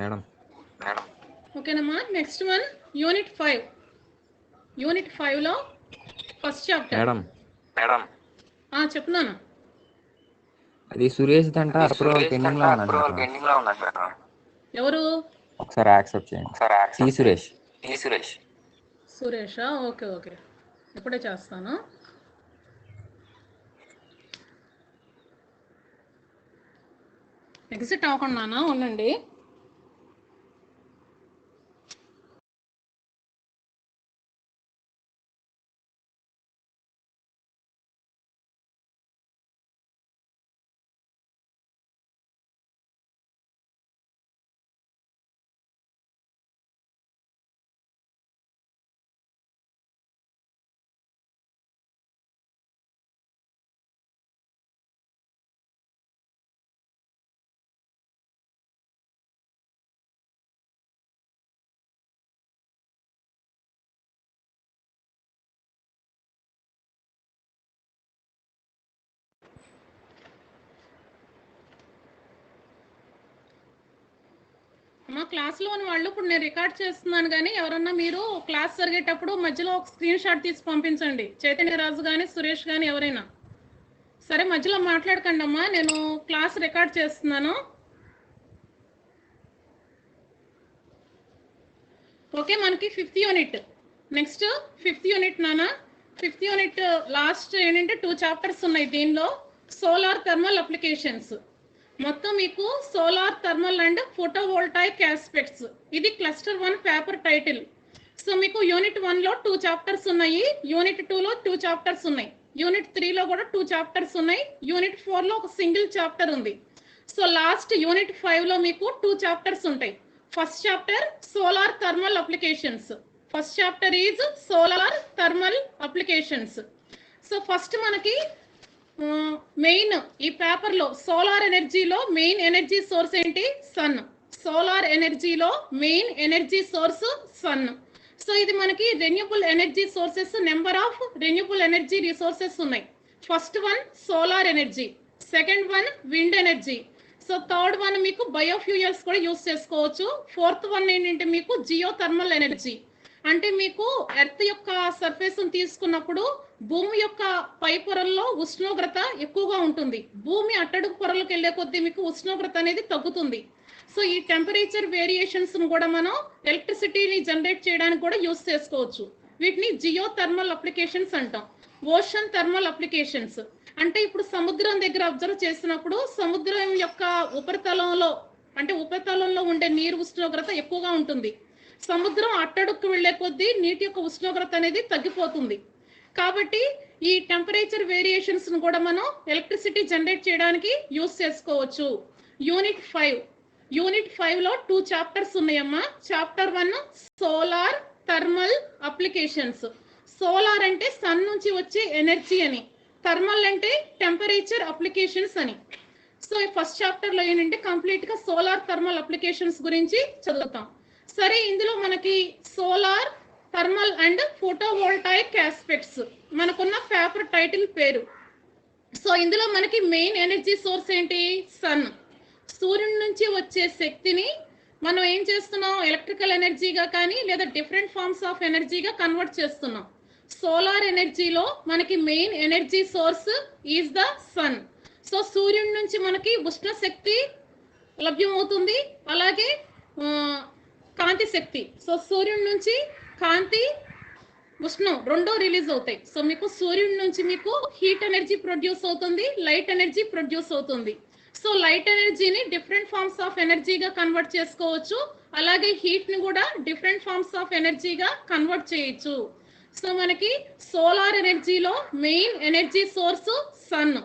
Madam. ఓకేనమ్మా. Next one unit 5. Unit 5లో first chapter. Madam చెప్తున్నాను. అది సురేష్ దంట అప్రూవల్ పెండింగ్ లో ఉన్నది మేడం. ఎవరు? ఒకసారి యాక్సెప్ట్ చేయండి. సురేషా? ఓకే ఓకే, ఇప్పుడే చేస్తాను. ఎగ్జిట్ అవ్వకుండానా ఉండండి. మా క్లాస్లోని వాళ్ళు ఇప్పుడు నేను రికార్డ్ చేస్తున్నాను, కానీ ఎవరన్నా మీరు క్లాస్ జరిగేటప్పుడు మధ్యలో ఒక స్క్రీన్ షాట్ తీసి పంపించండి. చైతన్య రాజు కానీ సురేష్ కానీ ఎవరైనా సరే, మధ్యలో మాట్లాడకండి అమ్మా, నేను క్లాస్ రికార్డ్ చేస్తున్నాను. ఓకే, మనకి 5th unit. Next 5th unit నానా. 5th యూనిట్ లాస్ట్ ఏంటంటే 2 చాప్టర్స్ ఉన్నాయి దీనిలో. Solar thermal applications. మొత్తం మీకు solar thermal and photovoltaic aspects, ఇది క్లస్టర్ 1 పేపర్ టైటిల్. సో మీకు యూనిట్ 1లో 2 చాప్టర్స్ ఉన్నాయి, యూనిట్ 2లో 2 చాప్టర్స్ ఉన్నాయి, యూనిట్ 3లో కూడా 2 చాప్టర్స్ ఉన్నాయి, యూనిట్ 4లో ఒక సింగిల్ చాప్టర్ ఉంది. సో లాస్ట్ యూనిట్ 5లో మీకు 2 చాప్టర్స్ ఉంటాయి. First chapter solar thermal applications. First chapter is solar thermal applications. So first మనకి మెయిన్ ఈ పేపర్లో సోలార్ ఎనర్జీలో మెయిన్ ఎనర్జీ సోర్స్ ఏంటి? సన్. సోలార్ ఎనర్జీలో main energy source sun. So ఇది మనకి renewable energy sources, number of renewable energy resources ఉన్నాయి. First one solar energy, second one wind energy, so third one మీకు బయోఫ్యూయల్స్ కూడా యూస్ చేసుకోవచ్చు. ఫోర్త్ వన్ ఏంటంటే మీకు జియో థర్మల్ ఎనర్జీ, అంటే మీకు ఎర్త్ యొక్క సర్ఫేస్ తీసుకున్నప్పుడు భూమి యొక్క పై పొరల్లో ఉష్ణోగ్రత ఎక్కువగా ఉంటుంది, భూమి అట్టడుగు పొరలకు వెళ్లే కొద్దీ మీకు ఉష్ణోగ్రత అనేది తగ్గుతుంది. సో ఈ టెంపరేచర్ వేరియేషన్స్ కూడా మనం ఎలక్ట్రిసిటీని జనరేట్ చేయడానికి కూడా యూస్ చేసుకోవచ్చు. వీటిని జియో థర్మల్ అప్లికేషన్స్ అంటాం. ఓషన్ థర్మల్ అప్లికేషన్స్ అంటే ఇప్పుడు సముద్రం దగ్గర అబ్జర్వ్ చేసినప్పుడు సముద్రం యొక్క ఉపరితలంలో అంటే ఉపరితలంలో ఉండే నీరు ఉష్ణోగ్రత ఎక్కువగా ఉంటుంది, సముద్రం అట్టడుక్కు వెళ్లే కొద్దీ నీటి యొక్క ఉష్ణోగ్రత అనేది తగ్గిపోతుంది. కాబట్టి ఈ టెంపరేచర్ వేరియేషన్స్ ను కూడా మనం ఎలక్ట్రిసిటీ జనరేట్ చేయడానికి యూస్ చేసుకోవచ్చు. యూనిట్ 5. యూనిట్ 5లో 2 చాప్టర్స్ ఉన్నాయమ్మా. Chapter 1 solar thermal applications. Solar అంటే సన్ నుంచి వచ్చే ఎనర్జీ అని, థర్మల్ అంటే టెంపరేచర్ అప్లికేషన్స్ అని. సో ఫస్ట్ చాప్టర్ లో ఏంటంటే కంప్లీట్ గా సోలార్ థర్మల్ అప్లికేషన్స్ గురించి చదువుతాం. సరే, ఇందులో మనకి solar thermal and photovoltaic aspects మనకున్న పేపర్ టైటిల్ పేరు. సో ఇందులో మనకి మెయిన్ ఎనర్జీ సోర్స్ ఏంటి? సన్. సూర్యుడి నుంచి వచ్చే శక్తిని మనం ఏం చేస్తున్నాం? ఎలక్ట్రికల్ ఎనర్జీగా కానీ లేదా డిఫరెంట్ ఫార్మ్స్ ఆఫ్ ఎనర్జీగా కన్వర్ట్ చేస్తున్నాం. సోలార్ ఎనర్జీలో మనకి main energy source is the sun. So సూర్యుడి నుంచి మనకి ఉష్ణ శక్తి లభ్యమవుతుంది, అలాగే కాంతి శక్తి. సో సూర్యుడి నుంచి కాంతి, ఉష్ణం రెండో రిలీజ్ అవుతాయి. సో మీకు సూర్యుడి నుంచి మీకు హీట్ ఎనర్జీ ప్రొడ్యూస్ అవుతుంది, లైట్ ఎనర్జీ ప్రొడ్యూస్ అవుతుంది. సో లైట్ ఎనర్జీని డిఫరెంట్ ఫార్మ్స్ ఆఫ్ ఎనర్జీగా కన్వర్ట్ చేసుకోవచ్చు, అలాగే హీట్ ని కూడా డిఫరెంట్ ఫార్మ్స్ ఆఫ్ ఎనర్జీగా కన్వర్ట్ చేయొచ్చు. సో మనకి సోలార్ ఎనర్జీలో main energy source sun.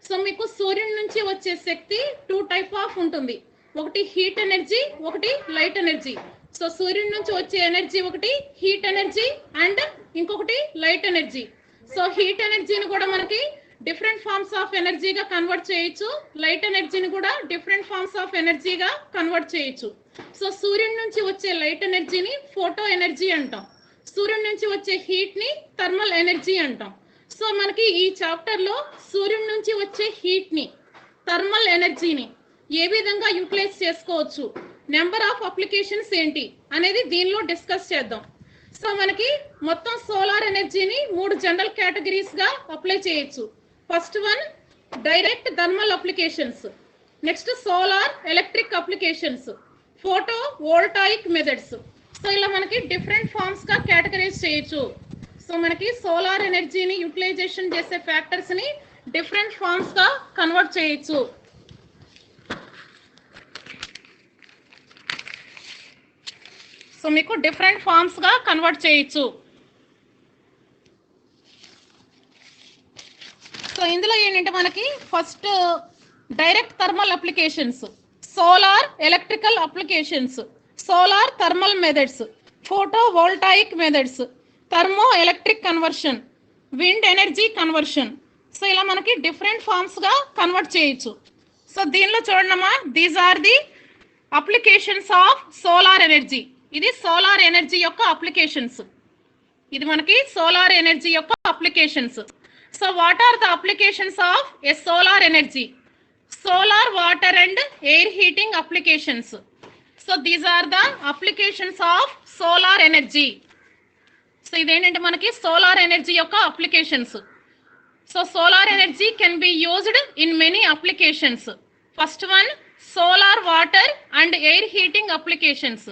So మీకు సూర్యుడి నుంచి వచ్చే శక్తి 2 టైప్ ఆఫ్ ఉంటుంది, ఒకటి హీట్ ఎనర్జీ, ఒకటి లైట్ ఎనర్జీ. సో సూర్యుడి నుంచి వచ్చే ఎనర్జీ ఒకటి హీట్ ఎనర్జీ అండ్ ఇంకొకటి లైట్ ఎనర్జీ. సో హీట్ ఎనర్జీని కూడా మనకి డిఫరెంట్ ఫార్మ్స్ ఆఫ్ ఎనర్జీగా కన్వర్ట్ చేయొచ్చు, లైట్ ఎనర్జీని కూడా డిఫరెంట్ ఫార్మ్స్ ఆఫ్ ఎనర్జీగా కన్వర్ట్ చేయొచ్చు. సో సూర్యుడి నుంచి వచ్చే లైట్ ఎనర్జీని ఫోటో ఎనర్జీ అంటాం, సూర్యుడి నుంచి వచ్చే హీట్ ని థర్మల్ ఎనర్జీ అంటాం. సో మనకి ఈ చాప్టర్ లో సూర్యుడి నుంచి వచ్చే హీట్ ని, థర్మల్ ఎనర్జీని ఏ విధంగా యూటిలైజ్ చేసుకోవచ్చు, నెంబర్ ఆఫ్ అప్లికేషన్స్ ఏంటి అనేది దీనిలో డిస్కస్ చేద్దాం. సో మనకి మొత్తం సోలార్ ఎనర్జీని 3 జనరల్ కేటగిరీస్ గా అప్లై చేయొచ్చు. First one direct thermal applications, next solar electric applications, photo voltaic methods. So ఇలా మనకి డిఫరెంట్ ఫార్మ్స్ గా కేటగరైజ్ చేయొచ్చు. సో మనకి సోలార్ ఎనర్జీని యూటిలైజేషన్ చేసే ఫ్యాక్టర్స్ ని డిఫరెంట్ ఫార్మ్స్ గా కన్వర్ట్ చేయొచ్చు. సో మీకు డిఫరెంట్ ఫార్మ్స్ గా కన్వర్ట్ చేయొచ్చు. సో ఇందులో ఏంటంటే మనకి first direct thermal applications, solar electrical applications, solar thermal methods, photo voltaic methods, thermo electric conversion, wind energy conversion. So ఇలా మనకి డిఫరెంట్ ఫార్మ్స్ గా కన్వర్ట్ చేయొచ్చు. సో దీనిలో చూడమ్మా, these are the applications of solar energy. ఇది solar energy యొక్క applications. ఇది మనకి సోలార్ ఎనర్జీ యొక్క applications. So what are the applications of a solar energy? Solar water and air heating applications. So these are the applications of solar energy. So ఇదేంటంటే మనకి solar energy యొక్క applications. So solar energy can be used in many applications. First one solar water and air heating applications.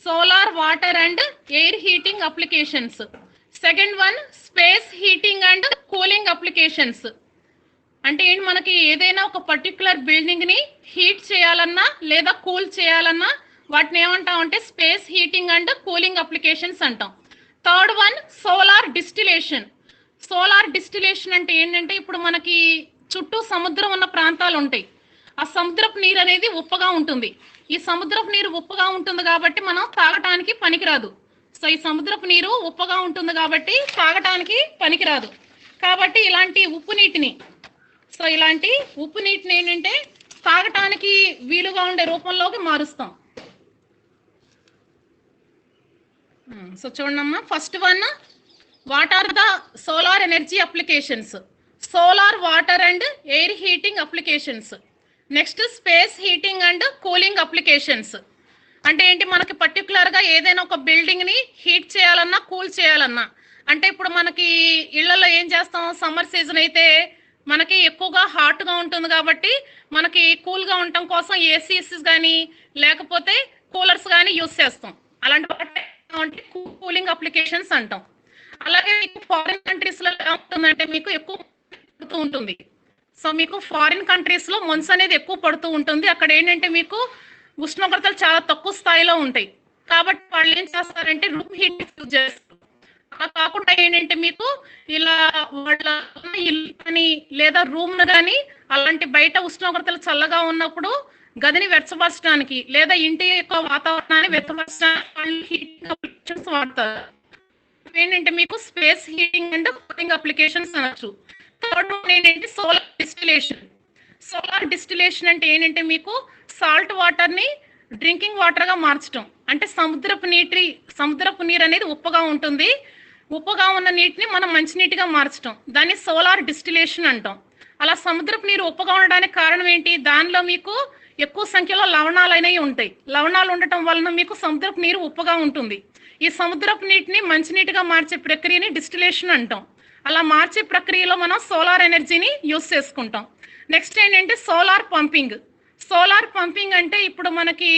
Solar water and air heating applications. Second one space heating and cooling applications. అంటే ఏంటి, మనకి ఏదైనా ఒక particular building ని heat చేయాలన్నా లేదా cool చేయాలన్నా వాటిని ఏమంటాం అంటే space heating and cooling applications అంటాం. Third one solar distillation. Solar distillation అంటే ఏంటంటే ఇప్పుడు మనకి చుట్టూ సముద్రం ఉన్న ప్రాంతాలు ఉంటాయి. ఆ సముద్రపు నీరు అనేది ఉప్పగా ఉంటుంది. ఈ సముద్రపు నీరు ఉప్పగా ఉంటుంది కాబట్టి మనం తాగటానికి పనికిరాదు. సో ఈ సముద్రపు నీరు ఉప్పగా ఉంటుంది కాబట్టి తాగటానికి పనికిరాదు. కాబట్టి ఇలాంటి ఉప్పు నీటిని ఏంటంటే తాగటానికి వీలుగా ఉండే రూపంలోకి మారుస్తాం. సో చూడమ్మా, first one what are the solar energy applications? Solar water and air heating applications. Next space heating and cooling applications. అంటే ఏంటి, మనకి పర్టికులర్గా ఏదైనా ఒక బిల్డింగ్ని హీట్ చేయాలన్నా కూల్ చేయాలన్నా, అంటే ఇప్పుడు మనకి ఇళ్లలో ఏం చేస్తాం, సమ్మర్ సీజన్ అయితే మనకి ఎక్కువగా హాట్గా ఉంటుంది కాబట్టి మనకి కూల్గా ఉండటం కోసం ఏసీస్ కానీ లేకపోతే కూలర్స్ కానీ యూస్ చేస్తాం. అలాంటి వాటి కూలింగ్ అప్లికేషన్స్ అంటాం. అలాగే ఫారిన్ కంట్రీస్లో ఎలా ఉంటుందంటే మీకు ఎక్కువ పడుతూ ఉంటుంది. సో మీకు ఫారిన్ కంట్రీస్లో మంచు అనేది ఎక్కువ పడుతూ ఉంటుంది. అక్కడ ఏంటంటే మీకు ఉష్ణోగ్రతలు చాలా తక్కువ స్థాయిలో ఉంటాయి. కాబట్టి వాళ్ళు ఏం చేస్తారంటే రూమ్ హీట్ యూజ్ చేస్తారు. అలా కాకుండా ఏంటంటే మీకు ఇలా వాళ్ళ ఇల్లు కానీ లేదా రూమ్ కానీ అలాంటి బయట ఉష్ణోగ్రతలు చల్లగా ఉన్నప్పుడు గదిని వెచ్చపరచడానికి లేదా ఇంటి యొక్క వాతావరణాన్ని వెచ్చపరచడానికి వాళ్ళు హీటింగ్ అప్లికేషన్స్ వాడతారు. ఏంటంటే మీకు space heating and cooling applications అనొచ్చు. థర్డ్ వన్ ఏంటంటే సోలార్ డిస్టిలేషన్. సోలార్ డిస్టిలేషన్ అంటే ఏంటంటే మీకు సాల్ట్ వాటర్ని డ్రింకింగ్ వాటర్గా మార్చడం. అంటే సముద్రపు నీరు అనేది ఉప్పగా ఉంటుంది. ఉప్పగా ఉన్న నీటిని మనం మంచినీటిగా మార్చడం, దాన్ని సోలార్ డిస్టిలేషన్ అంటాం. అలా సముద్రపు నీరు ఉప్పగా ఉండడానికి కారణం ఏంటి, దానిలో మీకు ఎక్కువ సంఖ్యలో లవణాలు అనేవి ఉంటాయి. లవణాలు ఉండటం వలన మీకు సముద్రపు నీరు ఉప్పగా ఉంటుంది. ఈ సముద్రపు నీటిని మంచినీటిగా మార్చే ప్రక్రియని డిస్టిలేషన్ అంటాం. అలా మార్చే ప్రక్రియలో మనం సోలార్ ఎనర్జీని యూస్ చేసుకుంటాం. నెక్స్ట్ ఏంటంటే సోలార్ పంపింగ్. సోలార్ పంపింగ్ అంటే ఇప్పుడు మనకి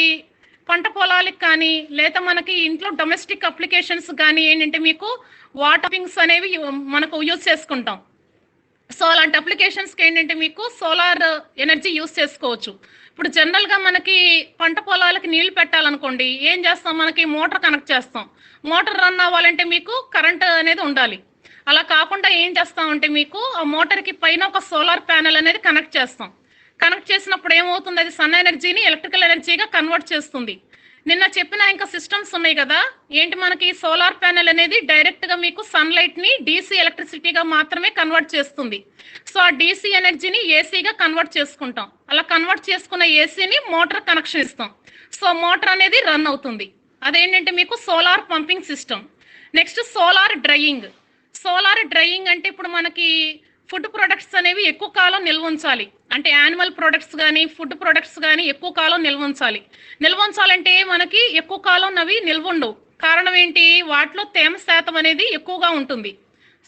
పంట పొలాలకు కానీ లేదా మనకి ఇంట్లో డొమెస్టిక్ అప్లికేషన్స్ కానీ ఏంటంటే మీకు వాటర్ పంపింగ్స్ అనేవి మనకు యూజ్ చేసుకుంటాం. సో అలాంటి అప్లికేషన్స్కి ఏంటంటే మీకు సోలార్ ఎనర్జీ యూజ్ చేసుకోవచ్చు. ఇప్పుడు జనరల్గా మనకి పంట పొలాలకి నీళ్లు పెట్టాలనుకోండి, ఏం చేస్తాం, మనకి మోటార్ కనెక్ట్ చేస్తాం. మోటార్ రన్ అవ్వాలంటే మీకు కరెంట్ అనేది ఉండాలి. అలా కాకుండా ఏం చేస్తామంటే మీకు ఆ మోటార్కి పైన ఒక సోలార్ ప్యానెల్ అనేది కనెక్ట్ చేస్తాం. కనెక్ట్ చేసినప్పుడు ఏమవుతుంది, అది సన్ ఎనర్జీని ఎలక్ట్రికల్ ఎనర్జీగా కన్వర్ట్ చేస్తుంది. నిన్న చెప్పిన ఇంకా సిస్టమ్స్ ఉన్నాయి కదా, ఏంటి మనకి సోలార్ ప్యానెల్ అనేది డైరెక్ట్గా మీకు సన్లైట్ని డీసీ ఎలక్ట్రిసిటీగా మాత్రమే కన్వర్ట్ చేస్తుంది. సో ఆ డీసీ ఎనర్జీని ఏసీగా కన్వర్ట్ చేసుకుంటాం. అలా కన్వర్ట్ చేసుకున్న ఏసీని మోటార్ కనెక్షన్ ఇస్తాం. సో మోటార్ అనేది రన్ అవుతుంది. అదేంటంటే మీకు solar pumping system. Next solar drying. Solar drying అంటే ఇప్పుడు మనకి ఫుడ్ ప్రొడక్ట్స్ అనేవి ఎక్కువ కాలం నిల్వ ఉంచాలి. అంటే యానిమల్ ప్రొడక్ట్స్ కానీ ఫుడ్ ప్రొడక్ట్స్ కానీ ఎక్కువ కాలం నిల్వ ఉంచాలి. నిల్వ ఉంచాలంటే మనకి ఎక్కువ కాలం అవి నిల్వ ఉండవు. కారణం ఏంటి? వాటిలో తేమ శాతం అనేది ఎక్కువగా ఉంటుంది.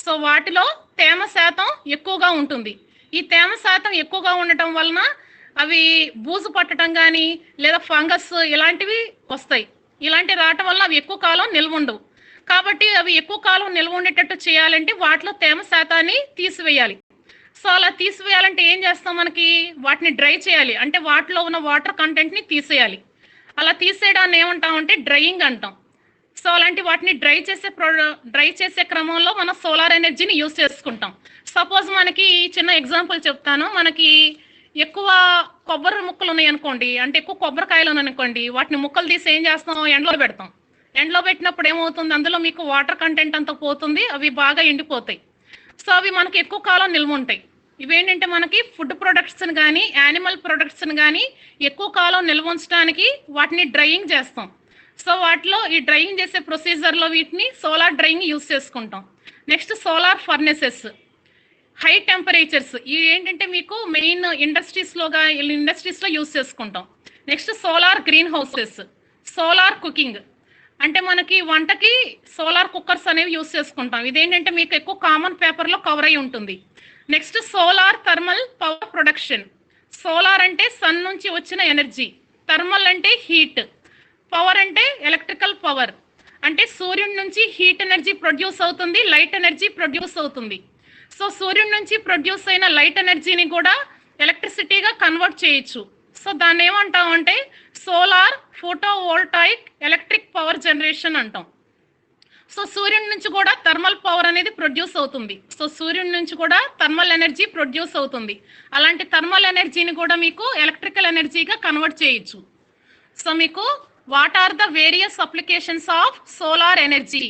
సో వాటిలో తేమ శాతం ఎక్కువగా ఉంటుంది. ఈ తేమ శాతం ఎక్కువగా ఉండటం వలన అవి బూజు పట్టడం కానీ లేదా ఫంగస్ ఇలాంటివి వస్తాయి. ఇలాంటి రావటం వల్ల అవి ఎక్కువ కాలం నిల్వ ఉండవు. కాబట్టి అవి ఎక్కువ కాలం నిల్వ ఉండేటట్టు చేయాలంటే వాటిలో తేమ శాతాన్ని తీసివేయాలి. సో అలా తీసివేయాలంటే ఏం చేస్తాం? మనకి వాటిని డ్రై చేయాలి. అంటే వాటిలో ఉన్న వాటర్ కంటెంట్ని తీసేయాలి. అలా తీసేయడాన్ని ఏమంటామంటే డ్రైయింగ్ అంటాం. సో అలాంటి వాటిని డ్రై చేసే క్రమంలో మనం సోలార్ ఎనర్జీని యూజ్ చేసుకుంటాం. సపోజ్ మనకి చిన్న ఎగ్జాంపుల్ చెప్తాను. మనకి ఎక్కువ కొబ్బరి ముక్కలు ఉన్నాయి అనుకోండి, అంటే ఎక్కువ కొబ్బరికాయలు ఉన్నాయి అనుకోండి, వాటిని ముక్కలు తీసి ఏం చేస్తాం? ఎండలో పెడతాం. ఎండలో పెట్టినప్పుడు ఏమవుతుంది? అందులో మీకు వాటర్ కంటెంట్ అంతా పోతుంది, అవి బాగా ఎండిపోతాయి. సో అవి మనకి ఎక్కువ కాలం నిల్వ ఉంటాయి. ఇవేంటంటే మనకి ఫుడ్ ప్రొడక్ట్స్ని కానీ యానిమల్ ప్రొడక్ట్స్ని కానీ ఎక్కువ కాలం నిల్వ ఉంచడానికి వాటిని డ్రైయింగ్ చేస్తాం. సో వాటిలో ఈ డ్రైయింగ్ చేసే ప్రొసీజర్లో వీటిని సోలార్ డ్రైయింగ్ యూజ్ చేసుకుంటాం. Next solar furnaces, high temperatures, ఇవి ఏంటంటే మీకు మెయిన్ ఇండస్ట్రీస్లో యూజ్ చేసుకుంటాం. Next solar green houses, solar cooking, అంటే మనకి వంటకి సోలార్ కుక్కర్స్ అనేవి యూజ్ చేసుకుంటాం. ఇదేంటంటే మీకు ఎక్కువ కామన్ పేపర్లో కవర్ అయి ఉంటుంది. Next solar thermal power production, solar అంటే సన్ నుంచి వచ్చిన ఎనర్జీ, థర్మల్ అంటే హీట్, పవర్ అంటే ఎలక్ట్రికల్ పవర్, అంటే సూర్యుడి నుంచి హీట్ ఎనర్జీ ప్రొడ్యూస్ అవుతుంది, లైట్ ఎనర్జీ ప్రొడ్యూస్ అవుతుంది. సో సూర్యుడి నుంచి ప్రొడ్యూస్ అయిన లైట్ ఎనర్జీని కూడా ఎలక్ట్రిసిటీగా కన్వర్ట్ చేయొచ్చు. సో దాన్ని ఏమంటాం అంటే solar photovoltaic electric power generation అంటాం. సో సూర్యుడి నుంచి కూడా థర్మల్ పవర్ అనేది ప్రొడ్యూస్ అవుతుంది. సో సూర్యుడి నుంచి కూడా థర్మల్ ఎనర్జీ ప్రొడ్యూస్ అవుతుంది. అలాంటి థర్మల్ ఎనర్జీని కూడా మీకు ఎలక్ట్రికల్ ఎనర్జీగా కన్వర్ట్ చేయొచ్చు. సో మీకు what are the various applications of solar energy?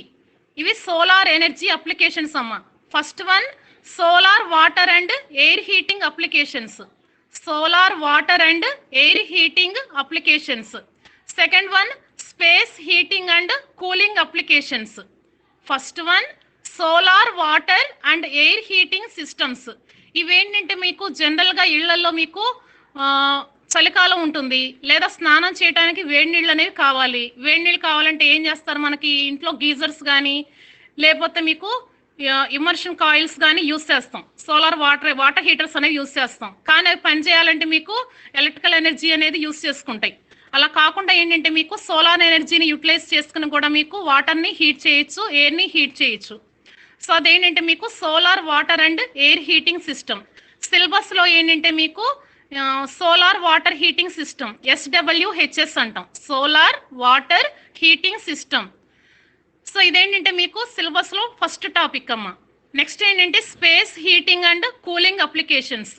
ఇవి సోలార్ ఎనర్జీ అప్లికేషన్స్ అమ్మ. First one solar water and air heating applications, solar water and air heating applications. Second one space heating and cooling applications. First one solar water and air heating systems. ఇవేంటంటే మీకు జనరల్గా ఇళ్లలో మీకు చలికాలం ఉంటుంది, లేదా స్నానం చేయడానికి వేడి నీళ్ళు అనేవి కావాలి. వేడి నీళ్ళు కావాలంటే ఏం చేస్తారు? మనకి ఇంట్లో గీజర్స్ కానీ లేకపోతే మీకు ఇమర్షన్ కాయిల్స్ కానీ యూస్ చేస్తాం. సోలార్ వాటర్ హీటర్స్ అనేవి యూస్ చేస్తాం. కానీ అవి పనిచేయాలంటే మీకు ఎలక్ట్రికల్ ఎనర్జీ అనేది యూస్ చేసుకుంటాయి. అలా కాకుండా ఏంటంటే మీకు సోలార్ ఎనర్జీని యూటిలైజ్ చేసుకుని కూడా మీకు వాటర్ని హీట్ చేయొచ్చు, ఎయిర్ని హీట్ చేయొచ్చు. సో అదేంటంటే మీకు solar water and air heating system. సిలబస్లో ఏంటంటే మీకు solar water heating system, SWHS అంటాం, solar water heating system. So ఇదేంటంటే మీకు సిలబస్లో ఫస్ట్ టాపిక్ అమ్మ. నెక్స్ట్ ఏంటంటే space heating and cooling applications.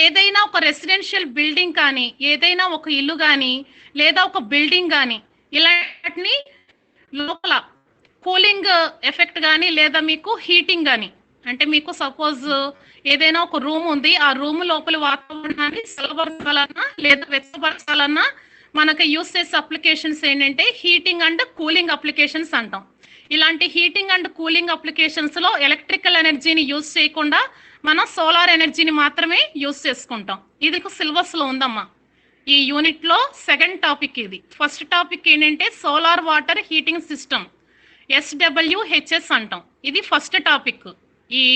ఏదైనా ఒక రెసిడెన్షియల్ బిల్డింగ్ కానీ, ఏదైనా ఒక ఇల్లు కానీ లేదా ఒక బిల్డింగ్ కానీ ఇలాంటిని లోపల కూలింగ్ ఎఫెక్ట్ కానీ లేదా మీకు హీటింగ్ కానీ, అంటే మీకు సపోజ్ ఏదైనా ఒక రూమ్ ఉంది, ఆ రూమ్ లోపల వాతావరణాన్ని చల్లబరచాలన్నా లేదా వెచ్చబరచాలన్నా మనకి యూస్ చేసే అప్లికేషన్స్ ఏంటంటే హీటింగ్ అండ్ కూలింగ్ అప్లికేషన్స్ అంటాం. ఇలాంటి హీటింగ్ అండ్ కూలింగ్ అప్లికేషన్స్లో ఎలక్ట్రికల్ ఎనర్జీని యూజ్ చేయకుండా మనం సోలార్ ఎనర్జీని మాత్రమే యూజ్ చేసుకుంటాం. ఇది సిలబస్లో ఉందమ్మా. ఈ యూనిట్లో సెకండ్ టాపిక్ ఇది. ఫస్ట్ టాపిక్ ఏంటంటే solar water heating system, SWHS అంటాం. ఇది ఫస్ట్ టాపిక్. ఈ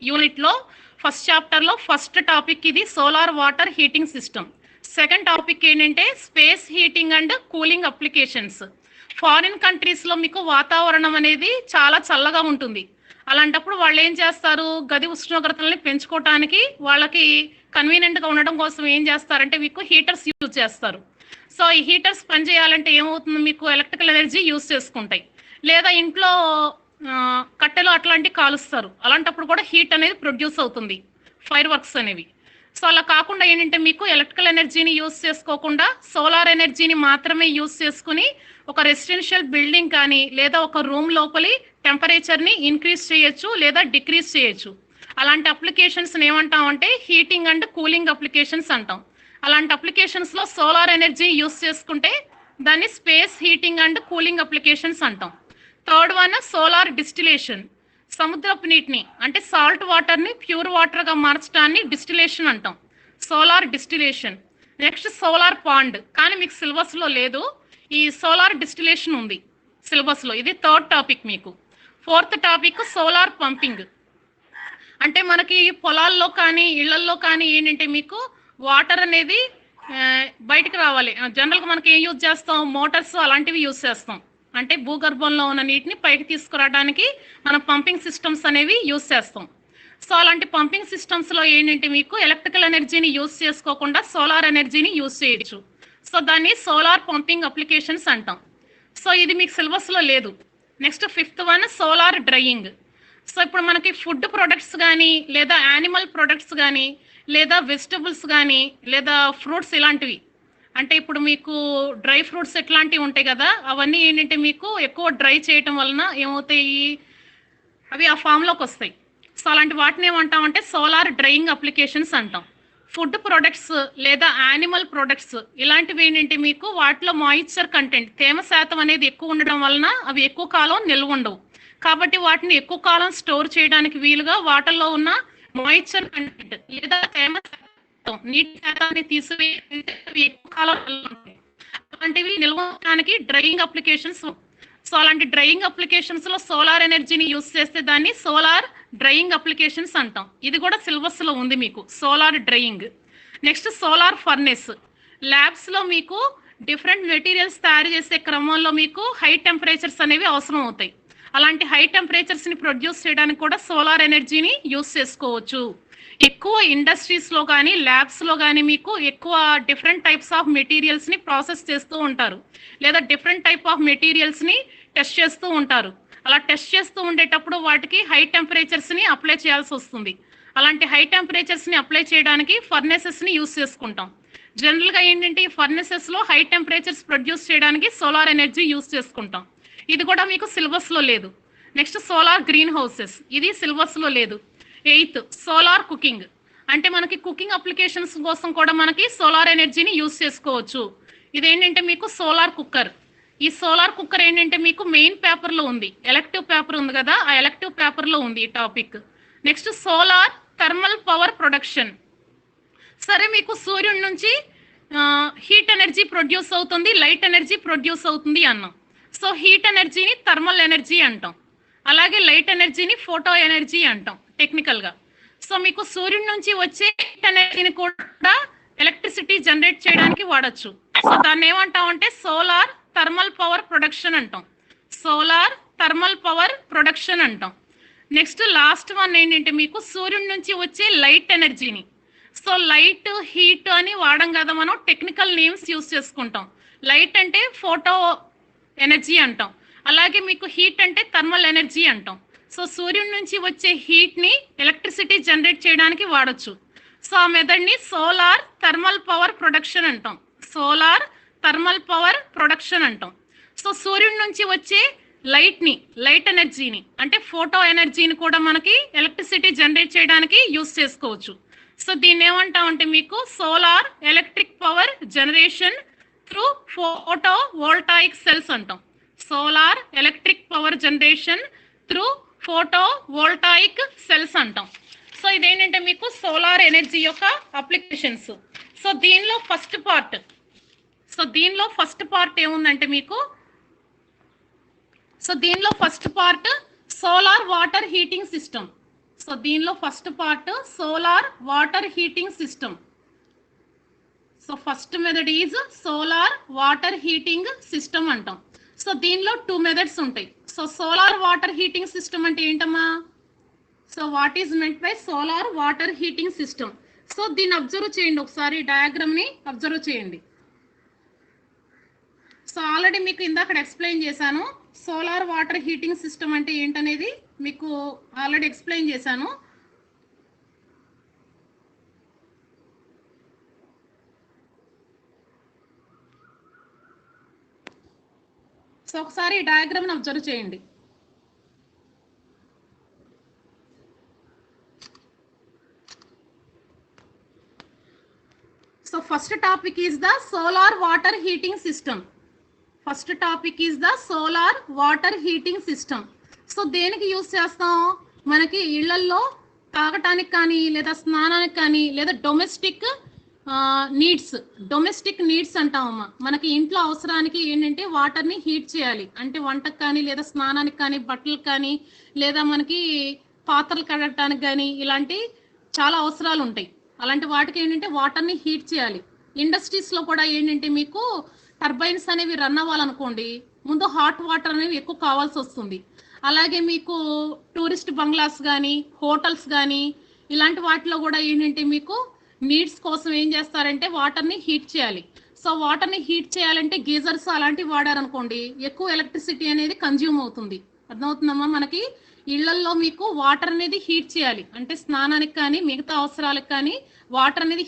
యూనిట్లో ఫస్ట్ చాప్టర్లో ఫస్ట్ టాపిక్ ఇది solar water heating system. Second topic ఏంటంటే space heating and cooling applications. Foreign కంట్రీస్లో మీకు వాతావరణం అనేది చాలా చల్లగా ఉంటుంది. అలాంటప్పుడు వాళ్ళు ఏం చేస్తారు? గది ఉష్ణోగ్రతల్ని పెంచుకోవటానికి వాళ్ళకి కన్వీనియంట్గా ఉండడం కోసం ఏం చేస్తారంటే మీకు హీటర్స్ యూజ్ చేస్తారు. సో ఈ హీటర్స్ పనిచేయాలంటే ఏమవుతుంది? మీకు ఎలక్ట్రికల్ ఎనర్జీ యూజ్ చేసుకుంటాయి. లేదా ఇంట్లో కట్టెలు అట్లాంటివి కాలుస్తారు. అలాంటప్పుడు కూడా హీట్ అనేది ప్రొడ్యూస్ అవుతుంది, ఫైర్ వర్క్స్ అనేవి. సో అలా కాకుండా ఏంటంటే మీకు ఎలక్ట్రికల్ ఎనర్జీని యూజ్ చేసుకోకుండా సోలార్ ఎనర్జీని మాత్రమే యూజ్ చేసుకుని ఒక రెసిడెన్షియల్ బిల్డింగ్ కానీ లేదా ఒక రూమ్ లోపలి టెంపరేచర్ని ఇంక్రీజ్ చేయొచ్చు లేదా డిక్రీజ్ చేయొచ్చు. అలాంటి అప్లికేషన్స్ని ఏమంటామంటే హీటింగ్ అండ్ కూలింగ్ అప్లికేషన్స్ అంటాం. అలాంటి అప్లికేషన్స్లో సోలార్ ఎనర్జీ యూజ్ చేసుకుంటే దాన్ని space heating and cooling applications అంటాం. Third one solar distillation. సముద్రపు నీటిని అంటే సాల్ట్ వాటర్ని ప్యూర్ వాటర్గా మార్చడాన్ని డిస్టిలేషన్ అంటాం, solar distillation. Next solar pond, కానీ మీకు సిలబస్లో లేదు, ఈ సోలార్ డిస్టిలేషన్ ఉంది సిలబస్లో. ఇది థర్డ్ టాపిక్ మీకు. Fourth topic solar pumping. అంటే మనకి పొలాల్లో కానీ ఇళ్లల్లో కానీ ఏంటంటే మీకు వాటర్ అనేది బయటకు రావాలి. జనరల్గా మనకి ఏం యూజ్ చేస్తాం, మోటార్స్ అలాంటివి యూజ్ చేస్తాం. అంటే భూగర్భంలో ఉన్న నీటిని పైకి తీసుకురావడానికి మనం పంపింగ్ సిస్టమ్స్ అనేవి యూజ్ చేస్తాం. సో అలాంటి పంపింగ్ సిస్టమ్స్లో ఏంటంటే మీకు ఎలక్ట్రికల్ ఎనర్జీని యూజ్ చేసుకోకుండా సోలార్ ఎనర్జీని యూజ్ చేయొచ్చు. సో దాన్ని సోలార్ పంపింగ్ అప్లికేషన్స్ అంటాం. సో ఇది మీకు సిలబస్లో లేదు. Next fifth one solar drying. So ఇప్పుడు మనకి ఫుడ్ ప్రొడక్ట్స్ కానీ లేదా యానిమల్ ప్రొడక్ట్స్ కానీ లేదా వెజిటబుల్స్ కానీ లేదా ఫ్రూట్స్ ఇలాంటివి, అంటే ఇప్పుడు మీకు డ్రై ఫ్రూట్స్ ఎట్లాంటివి ఉంటాయి కదా, అవన్నీ ఏంటంటే మీకు ఎక్కువ డ్రై చేయటం వలన ఏమవుతాయి, అవి ఆ ఫామ్లోకి వస్తాయి. సో అలాంటి వాటిని ఏమంటామంటే సోలార్ డ్రైయింగ్ అప్లికేషన్స్ అంటాం. ఫుడ్ ప్రొడక్ట్స్ లేదా యానిమల్ ప్రొడక్ట్స్ ఇలాంటివి ఏంటంటే మీకు వాటిలో మాయిశ్చర్ కంటెంట్, తేమ శాతం అనేది ఎక్కువ ఉండడం వలన అవి ఎక్కువ కాలం నిల్వ ఉండవు. కాబట్టి వాటిని ఎక్కువ కాలం స్టోర్ చేయడానికి వీలుగా వాటర్లో ఉన్న మాయిశ్చర్ కంటెంట్ లేదా తేమ శాతం, నీటి శాతాన్ని తీసివేసి ఎక్కువ కాలం అలాంటివి నిల్వ ఉండడానికి డ్రైయింగ్ అప్లికేషన్స్. సో అలాంటి డ్రైయింగ్ అప్లికేషన్స్ లో సోలార్ ఎనర్జీని యూజ్ చేస్తే దాన్ని సోలార్ డ్రైయింగ్ అప్లికేషన్స్ అంటాం. ఇది కూడా సిలబస్ లో ఉంది మీకు, solar drying. Next solar furnace. Labs లో మీకు డిఫరెంట్ మెటీరియల్స్ తయారు చేసే క్రమంలో మీకు హై టెంపరేచర్స్ అనేవి అవసరం అవుతాయి. అలాంటి హై టెంపరేచర్స్ ని ప్రొడ్యూస్ చేయడానికి కూడా సోలార్ ఎనర్జీని యూజ్ చేసుకోవచ్చు. ఎక్కువ ఇండస్ట్రీస్ లో కానీ ల్యాబ్స్ లో కానీ మీకు ఎక్కువ డిఫరెంట్ టైప్స్ ఆఫ్ మెటీరియల్స్ ని ప్రాసెస్ చేస్తూ ఉంటారు, లేదా డిఫరెంట్ టైప్ ఆఫ్ మెటీరియల్స్ ని టెస్ట్ చేస్తూ ఉంటారు. అలా టెస్ట్ చేస్తూ ఉండేటప్పుడు వాటికి హై టెంపరేచర్స్ ని అప్లై చేయాల్సి వస్తుంది. అలాంటి హై టెంపరేచర్స్ ని అప్లై చేయడానికి ఫర్నెసెస్ ని యూజ్ చేసుకుంటాం. జనరల్ గా ఏంటంటే ఈ ఫర్నెసెస్ లో హై టెంపరేచర్స్ ప్రొడ్యూస్ చేయడానికి సోలార్ ఎనర్జీ యూజ్ చేసుకుంటాం. ఇది కూడా మీకు సిలబస్ లో లేదు. నెక్స్ట్ సోలార్ గ్రీన్ హౌసెస్, ఇది సిలబస్ లో లేదు. Eighth solar cooking. అంటే మనకి కుకింగ్ అప్లికేషన్స్ కోసం కూడా మనకి సోలార్ ఎనర్జీని యూజ్ చేసుకోవచ్చు. ఇదేంటంటే మీకు సోలార్ కుక్కర్. ఈ సోలార్ కుక్కర్ ఏంటంటే మీకు మెయిన్ పేపర్లో ఉంది, ఎలెక్టివ్ పేపర్ ఉంది కదా, ఆ ఎలెక్టివ్ పేపర్లో ఉంది ఈ topic. Next solar thermal power production. సరే మీకు సూర్యుడి నుంచి హీట్ ఎనర్జీ ప్రొడ్యూస్ అవుతుంది, లైట్ ఎనర్జీ ప్రొడ్యూస్ అవుతుంది అన్నాం. సో హీట్ ఎనర్జీని థర్మల్ ఎనర్జీ అంటాం, అలాగే లైట్ ఎనర్జీని ఫోటో ఎనర్జీ అంటాం టెక్నికల్గా. సో మీకు సూర్యుడి నుంచి వచ్చే హీట్ ఎనర్జీని కూడా ఎలక్ట్రిసిటీ జనరేట్ చేయడానికి వాడచ్చు. సో దాన్ని ఏమంటామంటే సోలార్ థర్మల్ పవర్ ప్రొడక్షన్ అంటాం, సోలార్ థర్మల్ పవర్ ప్రొడక్షన్ అంటాం. నెక్స్ట్ లాస్ట్ వన్ ఏంటంటే మీకు సూర్యుడి నుంచి వచ్చే లైట్ ఎనర్జీని. సో లైట్ హీట్ అని వాడం కదా, మనం టెక్నికల్ నేమ్స్ యూజ్ చేసుకుంటాం. లైట్ అంటే ఫోటో ఎనర్జీ అంటాం, అలాగే మీకు హీట్ అంటే థర్మల్ ఎనర్జీ అంటాం. సో సూర్యుడి నుంచి వచ్చే హీట్ని ఎలక్ట్రిసిటీ జనరేట్ చేయడానికి వాడచ్చు. సో ఆ మెథడ్ని సోలార్ థర్మల్ పవర్ ప్రొడక్షన్ అంటాం, సోలార్ థర్మల్ పవర్ ప్రొడక్షన్ అంటాం. సో సూర్యుడి నుంచి వచ్చే లైట్ని, లైట్ ఎనర్జీని అంటే ఫోటో ఎనర్జీని కూడా మనకి ఎలక్ట్రిసిటీ జనరేట్ చేయడానికి యూజ్ చేసుకోవచ్చు. సో దీన్ని ఏమంటామంటే మీకు solar electric power generation through photovoltaic cells అంటాం, solar electric power generation through photovoltaic cells అంటాం. సో ఇదేంటంటే మీకు సోలార్ ఎనర్జీ యొక్క అప్లికేషన్స్. సో దీనిలో ఫస్ట్ పార్ట్ ఏముందంటే మీకు, సో దీనిలో first part solar water heating system. So దీనిలో first part solar water heating system. So first method is solar water heating system అంటాం. సో దీనిలో 2 మెథడ్స్ ఉంటాయి. So solar water heating system అంటే ఏంటమ్మా, so what is meant by solar water heating system. So దీన్ని observe చేయండి, ఒకసారి డయాగ్రామ్ని observe చేయండి. So already మీకు ఇందాక ఎక్స్ప్లెయిన్ చేశాను, సోలార్ వాటర్ హీటింగ్ సిస్టమ్ అంటే ఏంటనేది మీకు ఆల్రెడీ ఎక్స్ప్లెయిన్ చేశాను. సో ఒకసారి ఈ డయాగ్రామ్ని అబ్జర్వ్ చేయండి. So first topic is the solar water heating system. First topic is the solar water heating system. So దేనికి యూజ్ చేస్తాం, మనకి ఇళ్లల్లో తాగటానికి కానీ లేదా స్నానానికి కానీ లేదా డొమెస్టిక్ నీడ్స్ అంటామమ్మా. మనకి ఇంట్లో అవసరానికి ఏంటంటే వాటర్ని హీట్ చేయాలి. అంటే వంటకు కానీ లేదా స్నానానికి కానీ బట్టలకు కానీ లేదా మనకి పాత్రలు కడగటానికి కానీ ఇలాంటి చాలా అవసరాలు ఉంటాయి. అలాంటి వాటికి ఏంటంటే వాటర్ని హీట్ చేయాలి. ఇండస్ట్రీస్లో కూడా ఏంటంటే మీకు టర్బైన్స్ అనేవి రన్ అవ్వాలనుకోండి, ముందు హాట్ వాటర్ అనేవి ఎక్కువ కావాల్సి వస్తుంది. అలాగే మీకు టూరిస్ట్ బంగ్లాస్ కానీ హోటల్స్ కానీ ఇలాంటి వాటిలో కూడా ఏంటంటే మీకు నీడ్స్ కోసం ఏం చేస్తారంటే వాటర్ని హీట్ చేయాలి. సో వాటర్ని హీట్ చేయాలంటే గీజర్స్ అలాంటివి వాడారనుకోండి, ఎక్కువ ఎలక్ట్రిసిటీ అనేది కన్జ్యూమ్ అవుతుంది. అర్థమవుతుందమ్మా? మనకి ఇళ్లల్లో మీకు వాటర్ అనేది హీట్ చేయాలి అంటే స్నానానికి కానీ మిగతా అవసరాలకు కానీ వాటర్ అనేది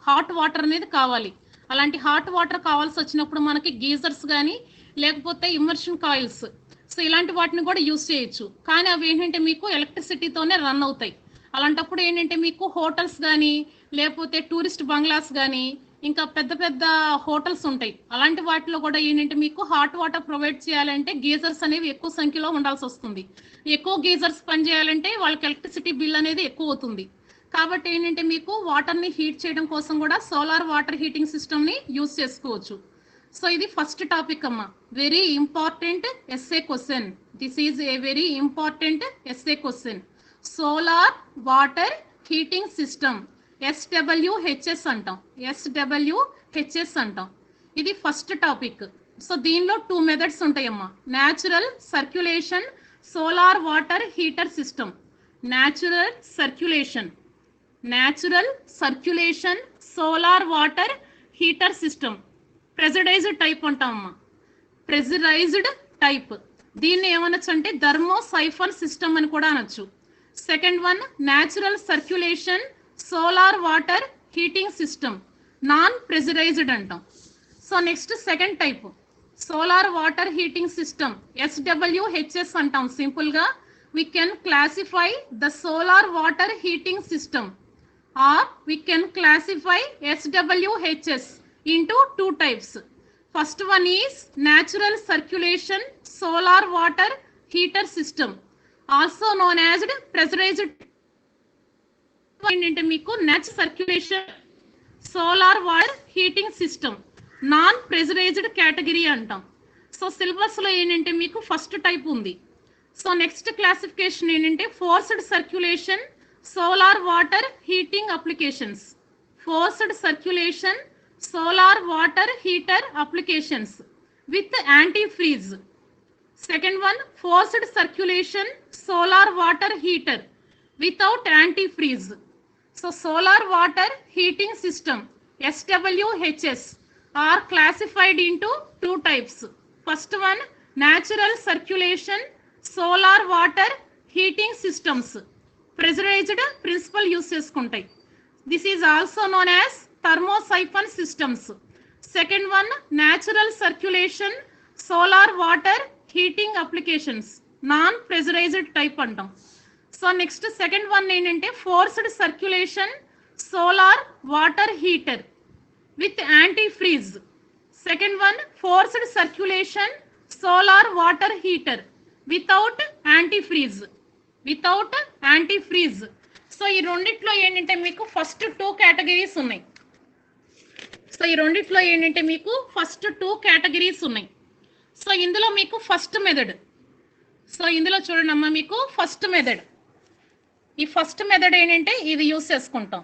హాట్ వాటర్ అనేది కావాలి. అలాంటి హాట్ వాటర్ కావాల్సి వచ్చినప్పుడు మనకి గీజర్స్ కానీ లేకపోతే ఇమర్షన్ కాయిల్స్, సో ఇలాంటి వాటిని కూడా యూజ్ చేయొచ్చు. కానీ అవి ఏంటంటే మీకు ఎలక్ట్రిసిటీతోనే రన్ అవుతాయి. అలాంటప్పుడు ఏంటంటే మీకు హోటల్స్ కానీ లేకపోతే టూరిస్ట్ బంగ్లాస్ కానీ ఇంకా పెద్ద పెద్ద హోటల్స్ ఉంటాయి. అలాంటి వాటిలో కూడా ఏంటంటే మీకు హాట్ వాటర్ ప్రొవైడ్ చేయాలంటే గీజర్స్ అనేవి ఎక్కువ సంఖ్యలో ఉండాల్సి వస్తుంది. ఎక్కువ గీజర్స్ పనిచేయాలంటే వాళ్ళకి ఎలక్ట్రిసిటీ బిల్ అనేది ఎక్కువ అవుతుంది. కాబట్టి ఏంటంటే మీకు వాటర్ని హీట్ చేయడం కోసం కూడా సోలార్ వాటర్ హీటింగ్ సిస్టమ్ని యూజ్ చేసుకోవచ్చు. సో ఇది ఫస్ట్ టాపిక్ అమ్మా. Very important SA question. This is a very important SA question. Solar water heating system, SWHS అంటాం. SWHS అంటాం. ఇది ఫస్ట్ టాపిక్. సో దీనిలో 2 మెథడ్స్ ఉంటాయమ్మా. Natural circulation solar water heater system. Natural circulation solar water heater system. Pressurized type అంటామమ్మా. Pressurized type. దీన్ని ఏమనొచ్చు అంటే thermosyphon system అని కూడా అనొచ్చు. Second one natural circulation solar water heating system, non pressurized అంటాం. So next second type solar water heating system, SWHS అంటాం. సింపుల్గా we can classify the solar water heating system or we can classify SWHS into 2 types. First one is natural circulation solar water heater system, also known as pressurized. ఏంటంటే మీకు natural circulation solar water heating system, non pressurised category అంటాం. So సిలబస్లో ఏంటంటే మీకు first type ఉంది. So next classification ఏంటంటే forced circulation solar water heating applications. Forced circulation solar water heater applications with anti freeze. Second one forced circulation solar water heater without anti freeze. So solar water heating system SWHS are classified into 2 types. First one natural circulation solar water heating systems, pressurized principal use చేసుకుంటాయి. This is also known as thermosiphon systems. Second one natural circulation solar water heating applications, non pressurized type అంటాం. So next second one ఏంటంటే forced circulation solar water heater with anti freeze. Second one forced circulation solar water heater without anti freeze. So ఈ రెండిట్లో ఏంటంటే మీకు first 2 categories ఉన్నాయి. So ఇందులో మీకు first method. So ఇందులో చూడండి అమ్మా, మీకు ఫస్ట్ మెథడ్. ఈ ఫస్ట్ మెథడ్ ఏంటంటే ఇది యూస్ చేసుకుంటాం,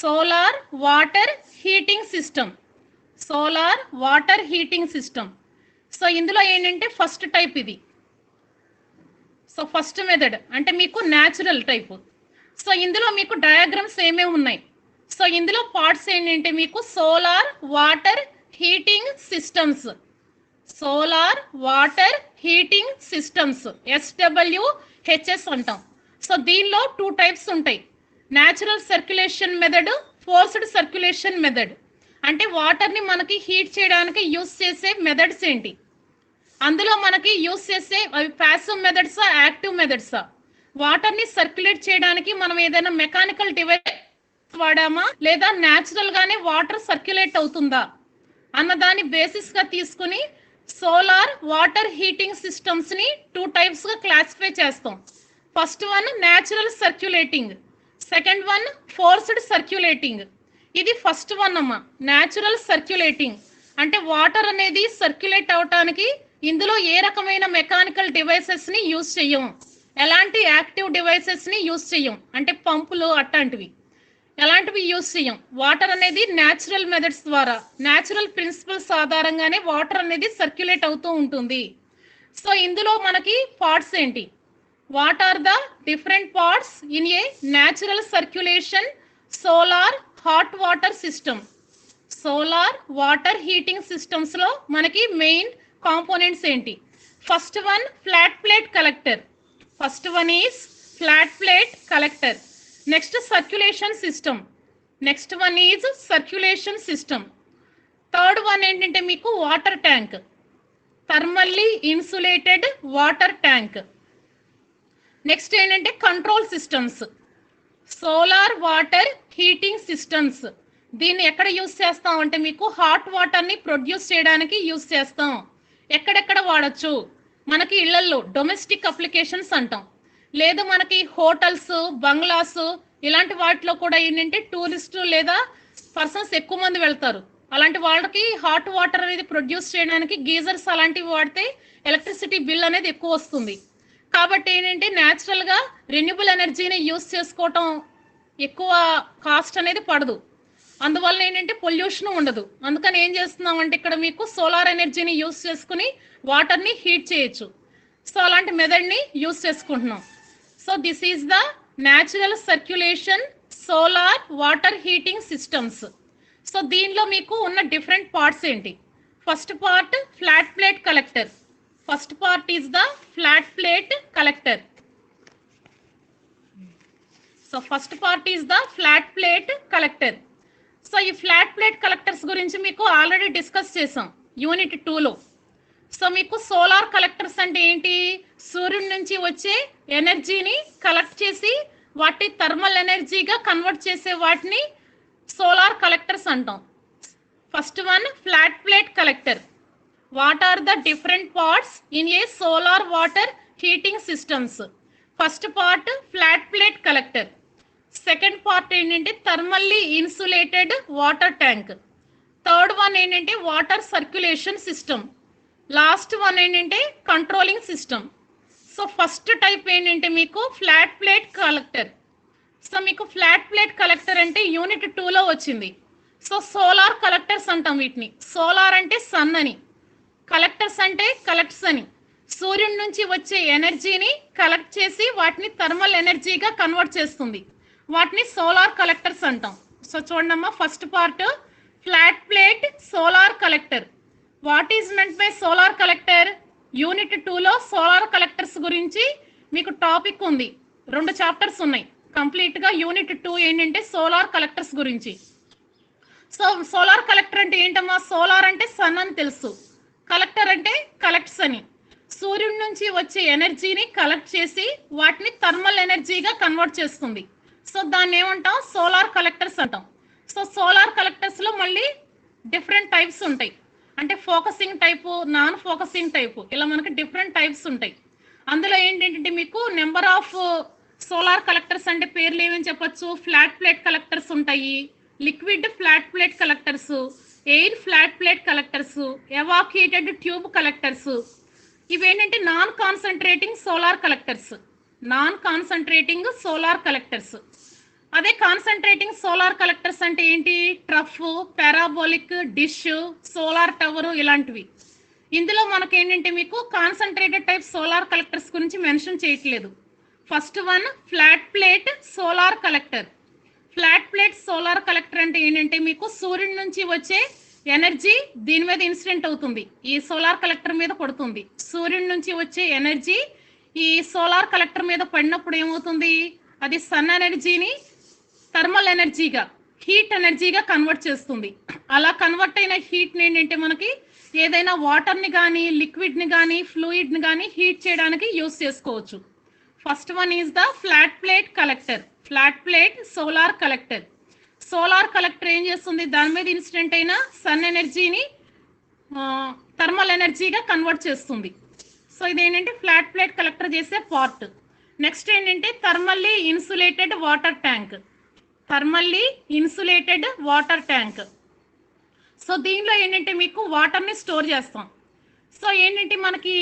solar water heating system. So ఇందులో ఏంటంటే ఫస్ట్ టైప్ ఇది. సో ఫస్ట్ మెథడ్ అంటే మీకు న్యాచురల్ టైప్. సో ఇందులో మీకు డయాగ్రామ్స్ ఏమేమి ఉన్నాయి. సో ఇందులో పార్ట్స్ ఏంటంటే మీకు solar water heating systems, SWHS అంటాం. సో దీనిలో 2 టైప్స్ ఉంటాయి, natural circulation method, forced circulation method. అంటే వాటర్ని మనకి హీట్ చేయడానికి యూస్ చేసే మెథడ్స్ ఏంటి, అందులో మనకి యూస్ చేసే అవి ప్యాసివ్ మెథడ్సా యాక్టివ్ మెథడ్సా, వాటర్ని సర్క్యులేట్ చేయడానికి మనం ఏదైనా మెకానికల్ డివైస్ వాడామా లేదా న్యాచురల్ గానే వాటర్ సర్క్యులేట్ అవుతుందా అన్న దాన్ని బేసిస్ గా తీసుకుని సోలార్ వాటర్ హీటింగ్ సిస్టమ్స్ ని 2 టైప్స్ గా క్లాసిఫై చేస్తాం. First one natural circulating, second one forced circulating. ఇది ఫస్ట్ వన్ అమ్మ, న్యాచురల్ సర్క్యులేటింగ్. అంటే వాటర్ అనేది సర్క్యులేట్ అవటానికి ఇందులో ఏ రకమైన మెకానికల్ డివైసెస్ని యూజ్ చెయ్యం, ఎలాంటి యాక్టివ్ డివైసెస్ని యూజ్ చెయ్యం, అంటే పంపులు అట్లాంటివి ఎలాంటివి యూజ్ చేయం. వాటర్ అనేది న్యాచురల్ మెథడ్స్ ద్వారా, న్యాచురల్ ప్రిన్సిపల్స్ ఆధారంగానే వాటర్ అనేది సర్క్యులేట్ అవుతూ ఉంటుంది. సో ఇందులో మనకి పార్ట్స్ ఏంటి, what are the different parts in a natural circulation solar hot water system. Solar water heating సిస్టమ్స్లో మనకి మెయిన్ కాంపోనెంట్స్ ఏంటి? First one flat plate collector. First one is flat plate collector. Next circulation system. Next one is circulation system. Third one ఏంటంటే మీకు water tank, thermally insulated water tank. Next ఏంటంటే control systems, solar water heating systems. దీన్ని ఎక్కడ use చేస్తాం అంటే మీకు hot వాటర్ని produce చేయడానికి యూస్ చేస్తాం. ఎక్కడెక్కడ వాడచ్చు? మనకి ఇళ్లల్లో డొమెస్టిక్ అప్లికేషన్స్ అంటాం, లేదు మనకి హోటల్స్, బంగ్లాస్ ఇలాంటి వాటిలో కూడా ఏంటంటే టూరిస్టు లేదా పర్సన్స్ ఎక్కువ మంది వెళ్తారు. అలాంటి వాళ్ళకి హాట్ వాటర్ అనేది ప్రొడ్యూస్ చేయడానికి గీజర్స్ అలాంటివి వాడితే ఎలక్ట్రిసిటీ బిల్ అనేది ఎక్కువ వస్తుంది. కాబట్టి ఏంటంటే న్యాచురల్గా రెన్యూబుల్ ఎనర్జీని యూస్ చేసుకోవటం ఎక్కువ కాస్ట్ అనేది పడదు. అందువల్ల ఏంటంటే పొల్యూషన్ ఉండదు. అందుకని ఏం చేస్తున్నాం అంటే ఇక్కడ మీకు సోలార్ ఎనర్జీని యూస్ చేసుకుని వాటర్ని హీట్ చేయొచ్చు. సో అలాంటి మెథడ్ని యూస్ చేసుకుంటున్నాం. So this is the natural circulation solar water heating systems. So దీనిలో మీకు ఉన్న డిఫరెంట్ పార్ట్స్ ఏంటి? First part flat plate collector. First part is the flat plate collector. So first part is the flat plate collector. So ఈ flat plate collectors గురించి మీకు already discuss చేసాం unit 2లో. So మీకు సోలార్ కలెక్టర్స్ అంటే ఏంటి? సూర్యుడి నుంచి వచ్చే ఎనర్జీని కలెక్ట్ చేసి వాటి థర్మల్ ఎనర్జీగా కన్వర్ట్ చేసే వాటిని సోలార్ కలెక్టర్స్ అంటాం. First one flat plate collector. What are the different parts in a solar water heating systems? First part flat plate collector. Second part ఏంటంటే thermally insulated water tank. Third one ఏంటంటే water circulation system. Last one ఏంటంటే controlling system. So first type ఏంటంటే మీకు flat plate collector. So మీకు flat plate collector అంటే unit 2లో వచ్చింది. So solar collectors అంటాం వీటిని. సోలార్ అంటే సన్ అని, కలెక్టర్స్ అంటే కలెక్ట్స్ అని. సూర్యుడి నుంచి వచ్చే ఎనర్జీని కలెక్ట్ చేసి వాటిని థర్మల్ ఎనర్జీగా కన్వర్ట్ చేస్తుంది. వాటిని సోలార్ కలెక్టర్స్ అంటాం. సో చూడమ్మా, first part flat plate solar collector. What is meant by solar collector? Unit 2లో సోలార్ కలెక్టర్స్ గురించి మీకు టాపిక్ ఉంది. 2 చాప్టర్స్ ఉన్నాయి కంప్లీట్గా. యూనిట్ 2 ఏంటంటే సోలార్ కలెక్టర్స్ గురించి. సో సోలార్ కలెక్టర్ అంటే ఏంటమ్మా? సోలార్ అంటే సన్ అని తెలుసు, కలెక్టర్ అంటే కలెక్ట్స్ అని. సూర్యుడి నుంచి వచ్చే ఎనర్జీని కలెక్ట్ చేసి వాటిని థర్మల్ ఎనర్జీగా కన్వర్ట్ చేస్తుంది. సో దాన్ని ఏమంటాం? సోలార్ కలెక్టర్స్ అంటాం. సో సోలార్ కలెక్టర్స్లో మళ్ళీ డిఫరెంట్ టైప్స్ ఉంటాయి. అంటే focusing type, non focusing type, ఇలా మనకి డిఫరెంట్ టైప్స్ ఉంటాయి. అందులో ఏంటంటే మీకు నెంబర్ ఆఫ్ సోలార్ కలెక్టర్స్ అంటే పేర్లు ఏమని చెప్పొచ్చు? ఫ్లాట్ ప్లేట్ కలెక్టర్స్ ఉంటాయి, liquid flat plate collectors, air flat plate collectors, evacuated tube collectors. ఇవేంటంటే non concentrating solar collectors. Non concentrating solar collectors. అదే కాన్సన్ట్రేటింగ్ సోలార్ కలెక్టర్స్ అంటే ఏంటి? Trough, parabolic, dish, solar tower ఇలాంటివి. ఇందులో మనకి ఏంటంటే మీకు కాన్సన్ట్రేటెడ్ టైప్ సోలార్ కలెక్టర్స్ గురించి మెన్షన్ చేయట్లేదు. First one flat plate solar collector. Flat plate solar collector అంటే ఏంటంటే మీకు సూర్యుడి నుంచి వచ్చే ఎనర్జీ దీని మీద ఇన్సిడెంట్ అవుతుంది, ఈ సోలార్ కలెక్టర్ మీద పడుతుంది. సూర్యుడి నుంచి వచ్చే ఎనర్జీ ఈ సోలార్ కలెక్టర్ మీద పడినప్పుడు ఏమవుతుంది? అది సన్ ఎనర్జీని థర్మల్ ఎనర్జీగా, హీట్ ఎనర్జీగా కన్వర్ట్ చేస్తుంది. అలా కన్వర్ట్ అయిన హీట్ని ఏంటంటే మనకి ఏదైనా వాటర్ని కానీ, లిక్విడ్ని కానీ, ఫ్లూయిడ్ని కానీ హీట్ చేయడానికి యూస్ చేసుకోవచ్చు. First one is the flat plate collector. Flat plate solar collector. Solar collector ఏం చేస్తుంది? దాని మీద ఇన్సిడెంట్ అయిన సన్ ఎనర్జీని థర్మల్ ఎనర్జీగా కన్వర్ట్ చేస్తుంది. సో ఇదేంటంటే ఫ్లాట్ ప్లేట్ కలెక్టర్ చేసే పార్ట్. నెక్స్ట్ ఏంటంటే thermally insulated water tank. Thermally insulated water tank. So దీనిలో ఏంటంటే మీకు వాటర్ని స్టోర్ చేస్తాం. సో ఏంటంటే మనకి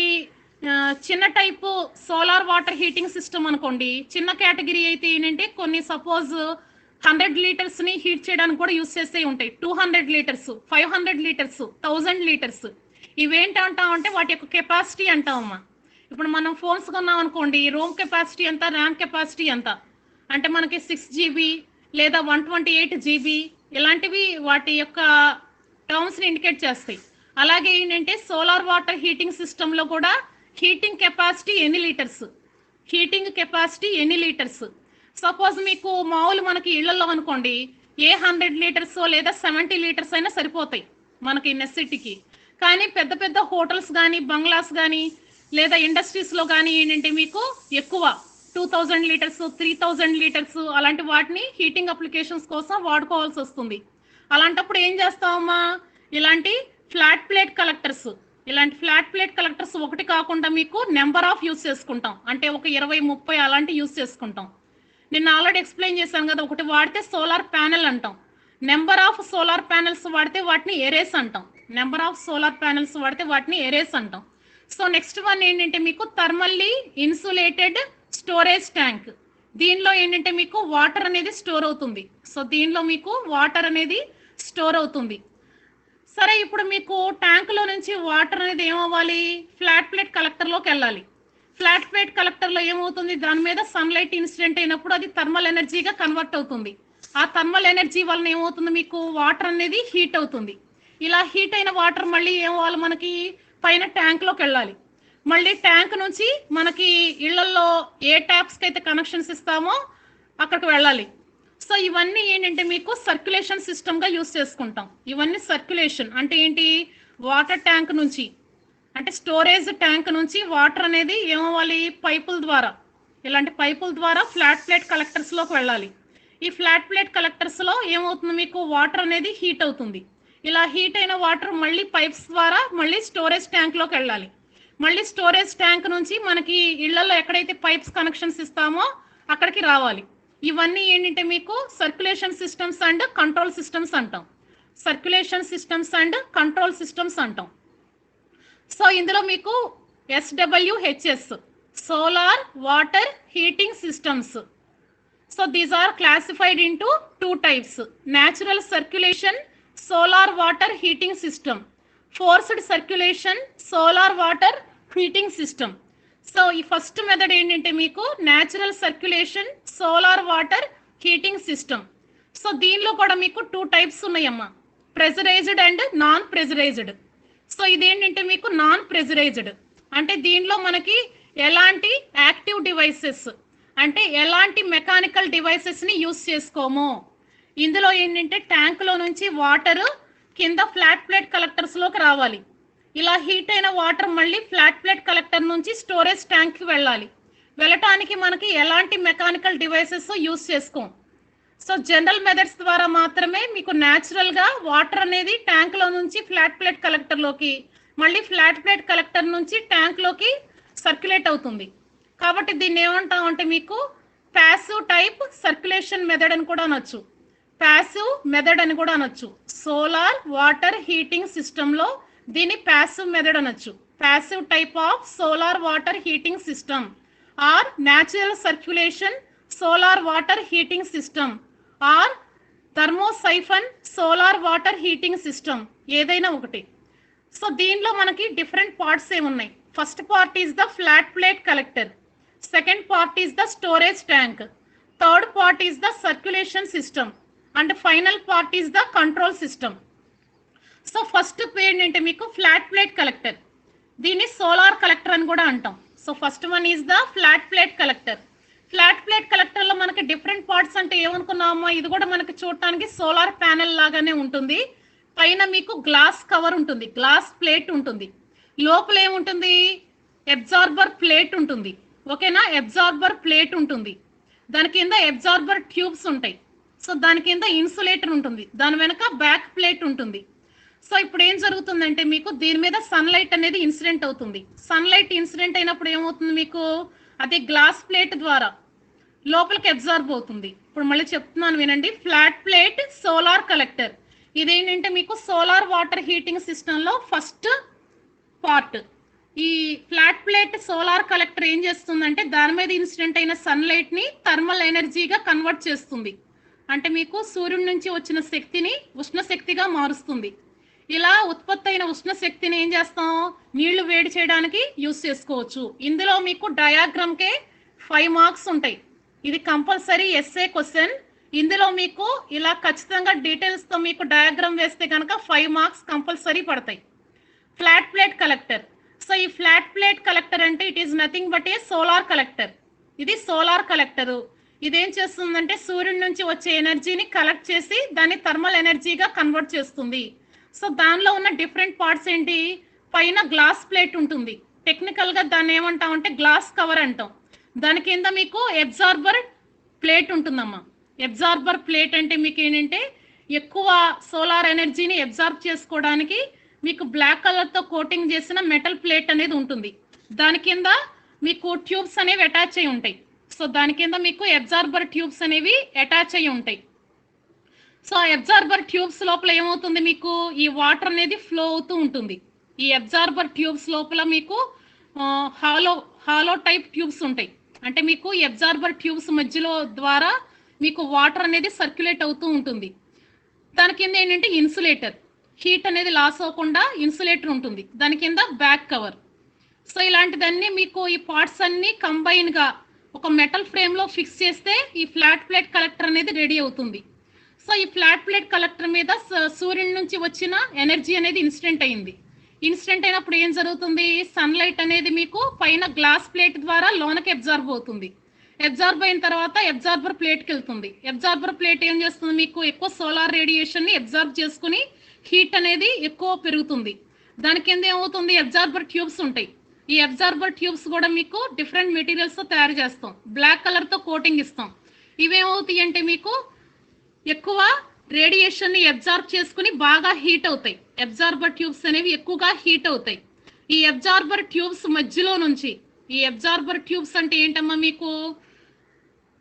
చిన్న type solar water heating system అనుకోండి, చిన్న కేటగిరీ అయితే ఏంటంటే కొన్ని సపోజ్ 100 లీటర్స్ని హీట్ చేయడానికి కూడా యూస్ చేసే ఉంటాయి. 200 లీటర్స్, 500 లీటర్స్, 1000 లీటర్స్. ఇవేంటంటాం అంటే వాటి యొక్క కెపాసిటీ అంటామమ్మా. ఇప్పుడు మనం ఫోన్స్ కొన్నాం అనుకోండి, రోమ్ కెపాసిటీ ఎంత, ర్యామ్ కెపాసిటీ ఎంత అంటే మనకి 6 GB లేదా 128 GB ఇలాంటివి వాటి యొక్క టర్మ్స్ని ఇండికేట్ చేస్తాయి. అలాగే ఏంటంటే సోలార్ వాటర్ హీటింగ్ సిస్టంలో కూడా హీటింగ్ కెపాసిటీ ఎన్ని లీటర్స్, హీటింగ్ కెపాసిటీ ఎన్ని లీటర్స్. సపోజ్ మీకు మామూలు మనకి ఇళ్లలో అనుకోండి ఏ 100 లీటర్స్ లేదా 70 లీటర్స్ అయినా సరిపోతాయి మనకి నెసిటీకి. కానీ పెద్ద పెద్ద హోటల్స్ కానీ బంగ్లాస్ కానీ లేదా ఇండస్ట్రీస్లో కానీ ఏంటంటే మీకు ఎక్కువ 2000 లీటర్స్, 3000 లీటర్స్ అలాంటి వాటిని హీటింగ్ అప్లికేషన్స్ కోసం వాడుకోవాల్సి వస్తుంది. అలాంటప్పుడు ఏం చేస్తామమ్మా, ఇలాంటి ఫ్లాట్ ప్లేట్ కలెక్టర్స్ ఒకటి కాకుండా మీకు నెంబర్ ఆఫ్ యూస్ చేసుకుంటాం. అంటే ఒక 20-30 అలాంటి యూస్ చేసుకుంటాం. నేను ఆల్రెడీ ఎక్స్ప్లెయిన్ చేశాను కదా, ఒకటి వాడితే సోలార్ ప్యానెల్ అంటాం, నెంబర్ ఆఫ్ సోలార్ ప్యానెల్స్ వాడితే వాటిని ఎరేస్ అంటాం, నెంబర్ ఆఫ్ సోలార్ ప్యానెల్స్ వాడితే వాటిని ఎరేస్ అంటాం. సో నెక్స్ట్ వన్ ఏంటంటే మీకు థర్మల్లీ ఇన్సులేటెడ్ స్టోరేజ్ ట్యాంక్. దీనిలో ఏంటంటే మీకు వాటర్ అనేది స్టోర్ అవుతుంది. సో దీనిలో మీకు వాటర్ అనేది స్టోర్ అవుతుంది. సరే, ఇప్పుడు మీకు ట్యాంకులో నుంచి వాటర్ అనేది ఏమవ్వాలి, ఫ్లాట్ ప్లేట్ కలెక్టర్లోకి వెళ్ళాలి. ఫ్లాట్ ప్లేట్ కలెక్టర్లో ఏమవుతుంది, దాని మీద సన్లైట్ ఇన్సిడెంట్ అయినప్పుడు అది థర్మల్ ఎనర్జీగా కన్వర్ట్ అవుతుంది. ఆ థర్మల్ ఎనర్జీ వలన ఏమవుతుంది, మీకు వాటర్ అనేది హీట్ అవుతుంది. ఇలా హీట్ అయిన వాటర్ మళ్ళీ ఏమవ్వాలి, మనకి పైన ట్యాంక్లోకి వెళ్ళాలి. మళ్ళీ ట్యాంక్ నుంచి మనకి ఇళ్లలో ఏ ట్యాప్స్కి అయితే కనెక్షన్స్ ఇస్తామో అక్కడికి వెళ్ళాలి. సో ఇవన్నీ ఏంటంటే మీకు సర్క్యులేషన్ సిస్టమ్గా యూస్ చేసుకుంటాం. ఇవన్నీ సర్క్యులేషన్ అంటే ఏంటి, వాటర్ ట్యాంక్ నుంచి అంటే స్టోరేజ్ ట్యాంక్ నుంచి వాటర్ అనేది ఏమవ్వాలి, పైపుల ద్వారా, ఇలాంటి పైపుల ద్వారా ఫ్లాట్ ప్లేట్ కలెక్టర్స్లోకి వెళ్ళాలి. ఈ ఫ్లాట్ ప్లేట్ కలెక్టర్స్లో ఏమవుతుంది, మీకు వాటర్ అనేది హీట్ అవుతుంది. ఇలా హీట్ అయిన వాటర్ మళ్ళీ పైప్స్ ద్వారా మళ్ళీ స్టోరేజ్ ట్యాంక్లోకి వెళ్ళాలి. మళ్ళీ స్టోరేజ్ ట్యాంక్ నుంచి మనకి ఇళ్లలో ఎక్కడైతే పైప్స్ కనెక్షన్స్ ఇస్తామో అక్కడికి రావాలి. ఇవన్నీ ఏంటంటే మీకు circulation systems and control systems అంటాం. Circulation systems and control systems అంటాం. సో ఇందులో మీకు SWHS solar water heating systems. So these are classified into 2 types: natural circulation solar water heating system, forced circulation solar water heating system. So ఈ first method ఏంటంటే మీకు natural circulation solar water heating system. So దీనిలో కూడా మీకు 2 types ఉన్నాయమ్మా, pressurized and non pressurized. So ఇదేంటంటే మీకు non pressurised అంటే దీనిలో మనకి ఎలాంటి యాక్టివ్ డివైసెస్ అంటే ఎలాంటి మెకానికల్ డివైసెస్ని యూస్ చేసుకోము. ఇందులో ఏంటంటే ట్యాంకులో నుంచి వాటర్ కింద ఫ్లాట్ ప్లేట్ కలెక్టర్స్లోకి రావాలి. ఇలా హీట్ అయిన వాటర్ మళ్ళీ ఫ్లాట్ ప్లేట్ కలెక్టర్ నుంచి స్టోరేజ్ ట్యాంక్కి వెళ్ళటానికి మనకి ఎలాంటి మెకానికల్ డివైసెస్ యూస్ చేసుకోం. సో జనరల్ మెథడ్స్ ద్వారా మాత్రమే మీకు న్యాచురల్గా వాటర్ అనేది ట్యాంక్లో నుంచి ఫ్లాట్ ప్లేట్ కలెక్టర్లోకి మళ్ళీ ఫ్లాట్ ప్లేట్ కలెక్టర్ నుంచి ట్యాంక్లోకి సర్క్యులేట్ అవుతుంది. కాబట్టి దీన్ని ఏమంటామంటే మీకు ప్యాసివ్ టైప్ సర్క్యులేషన్ మెథడ్ అని కూడా అనొచ్చు, ప్యాసివ్ మెథడ్ అని కూడా అనొచ్చు. సోలార్ వాటర్ హీటింగ్ సిస్టంలో దీన్ని ప్యాసివ్ మెథడ్ అనొచ్చు. Passive type of solar water heating system or natural circulation solar water heating system or thermosyphon solar water heating system, ఏదైనా ఒకటి. సో దీనిలో మనకి డిఫరెంట్ పార్ట్స్ ఏమున్నాయి. First part is the flat plate collector, second part is the storage tank, third part is the circulation system and final part is the control system. So first ఏంటంటే మీకు flat plate collector, దీన్ని solar collector అని కూడా అంటాం. So first one is the flat plate collector. Flat plate కలెక్టర్లో మనకి different parts అంటే ఏమనుకున్నామో, ఇది కూడా మనకి చూడటానికి సోలార్ ప్యానెల్ లాగానే ఉంటుంది. పైన మీకు గ్లాస్ కవర్ ఉంటుంది, గ్లాస్ ప్లేట్ ఉంటుంది, లోపల ఏముంటుంది, అబ్జార్బర్ ప్లేట్ ఉంటుంది. ఓకేనా, అబ్జార్బర్ ప్లేట్ ఉంటుంది, దాని కింద అబ్జార్బర్ ట్యూబ్స్ ఉంటాయి. సో దాని కింద ఇన్సులేటర్ ఉంటుంది, దాని వెనక బ్యాక్ ప్లేట్ ఉంటుంది. సో ఇప్పుడు ఏం జరుగుతుందంటే మీకు దీని మీద సన్లైట్ అనేది ఇన్సిడెంట్ అవుతుంది. సన్లైట్ ఇన్సిడెంట్ అయినప్పుడు ఏమవుతుంది, మీకు అది గ్లాస్ ప్లేట్ ద్వారా లోపలికి అబ్జార్బ్ అవుతుంది. ఇప్పుడు మళ్ళీ చెప్తున్నాను వినండి. ఫ్లాట్ ప్లేట్ సోలార్ కలెక్టర్, ఇదేంటంటే మీకు సోలార్ వాటర్ హీటింగ్ సిస్టంలో ఫస్ట్ పార్ట్. ఈ ఫ్లాట్ ప్లేట్ సోలార్ కలెక్టర్ ఏం చేస్తుందంటే దాని మీద ఇన్సిడెంట్ అయిన సన్లైట్ ని థర్మల్ ఎనర్జీగా కన్వర్ట్ చేస్తుంది. అంటే మీకు సూర్యుడి నుంచి వచ్చిన శక్తిని ఉష్ణ శక్తిగా మారుస్తుంది. ఇలా ఉత్పత్తి అయిన ఉష్ణ శక్తిని ఏం చేస్తాం, నీళ్లు వేడి చేయడానికి యూజ్ చేసుకోవచ్చు. ఇందులో మీకు డయాగ్రామ్కే 5 మార్క్స్ ఉంటాయి. ఇది కంపల్సరీ ఎస్ఏ క్వశ్చన్. ఇందులో మీకు ఇలా ఖచ్చితంగా డీటెయిల్స్తో మీకు డయాగ్రామ్ వేస్తే కనుక 5 మార్క్స్ కంపల్సరీ పడతాయి. Flat plate collector. సో ఈ ఫ్లాట్ ప్లేట్ కలెక్టర్ అంటే it is nothing but A solar collector. ఇది సోలార్ కలెక్టరు. ఇదేం చేస్తుందంటే సూర్యుడి నుంచి వచ్చే ఎనర్జీని కలెక్ట్ చేసి దాన్ని థర్మల్ ఎనర్జీగా కన్వర్ట్ చేస్తుంది. సో దానిలో ఉన్న డిఫరెంట్ పార్ట్స్ ఏంటి, పైన గ్లాస్ ప్లేట్ ఉంటుంది. టెక్నికల్గా దాన్ని ఏమంటాం అంటే గ్లాస్ కవర్ అంటాం. దాని కింద మీకు అబ్జార్బర్ ప్లేట్ ఉంటుందమ్మా. అబ్జార్బర్ ప్లేట్ అంటే మీకు ఏంటంటే ఎక్కువ సోలార్ ఎనర్జీని అబ్జార్బ్ చేసుకోవడానికి మీకు బ్లాక్ కలర్తో కోటింగ్ చేసిన మెటల్ ప్లేట్ అనేది ఉంటుంది. దాని కింద మీకు ట్యూబ్స్ అనేవి అటాచ్ అయి ఉంటాయి. సో దాని కింద మీకు అబ్జార్బర్ ట్యూబ్స్ అనేవి అటాచ్ అయి ఉంటాయి. సో ఆ అబ్జార్బర్ ట్యూబ్స్ లోపల ఏమవుతుంది, మీకు ఈ వాటర్ అనేది ఫ్లో అవుతూ ఉంటుంది. ఈ అబ్జార్బర్ ట్యూబ్స్ లోపల మీకు హాలో టైప్ ట్యూబ్స్ ఉంటాయి. అంటే మీకు ఈ అబ్జార్బర్ ట్యూబ్స్ మధ్యలో ద్వారా మీకు వాటర్ అనేది సర్క్యులేట్ అవుతూ ఉంటుంది. దాని కింద ఏంటంటే ఇన్సులేటర్, హీట్ అనేది లాస్ అవ్వకుండా ఇన్సులేటర్ ఉంటుంది. దాని కింద బ్యాక్ కవర్. సో ఇలాంటిదన్నీ మీకు ఈ పార్ట్స్ అన్నీ కంబైన్గా ఒక మెటల్ ఫ్రేమ్లో ఫిక్స్ చేస్తే ఈ ఫ్లాట్ ప్లేట్ కలెక్టర్ అనేది రెడీ అవుతుంది. సో ఈ ఫ్లాట్ ప్లేట్ కలెక్టర్ మీద సూర్యుడి నుంచి వచ్చిన ఎనర్జీ అనేది ఇన్సిడెంట్ అయింది. ఇన్సిడెంట్ అయినప్పుడు ఏం జరుగుతుంది, సన్లైట్ అనేది మీకు పైన గ్లాస్ ప్లేట్ ద్వారా లోనకి అబ్జార్బ్ అవుతుంది. అబ్జార్బ్ అయిన తర్వాత అబ్జార్బర్ ప్లేట్కి వెళ్తుంది. అబ్జార్బర్ ప్లేట్ ఏం చేస్తుంది, మీకు ఎక్కువ సోలార్ రేడియేషన్ని అబ్జార్బ్ చేసుకుని హీట్ అనేది ఎక్కువ పెరుగుతుంది. దాని కింద ఏమవుతుంది, అబ్జార్బర్ ట్యూబ్స్ ఉంటాయి. ఈ అబ్జార్బర్ ట్యూబ్స్ కూడా మీకు డిఫరెంట్ మెటీరియల్స్తో తయారు చేస్తాం. బ్లాక్ కలర్తో కోటింగ్ ఇస్తాం. ఇవేమవుతాయి అంటే మీకు ఎక్కువ రేడియేషన్ని అబ్జార్బ్ చేసుకుని బాగా హీట్ అవుతాయి. అబ్జార్బర్ ట్యూబ్స్ అనేవి ఎక్కువగా హీట్ అవుతాయి. ఈ అబ్జార్బర్ ట్యూబ్స్ మధ్యలో నుంచి, ఈ అబ్జార్బర్ ట్యూబ్స్ అంటే ఏంటమ్మా,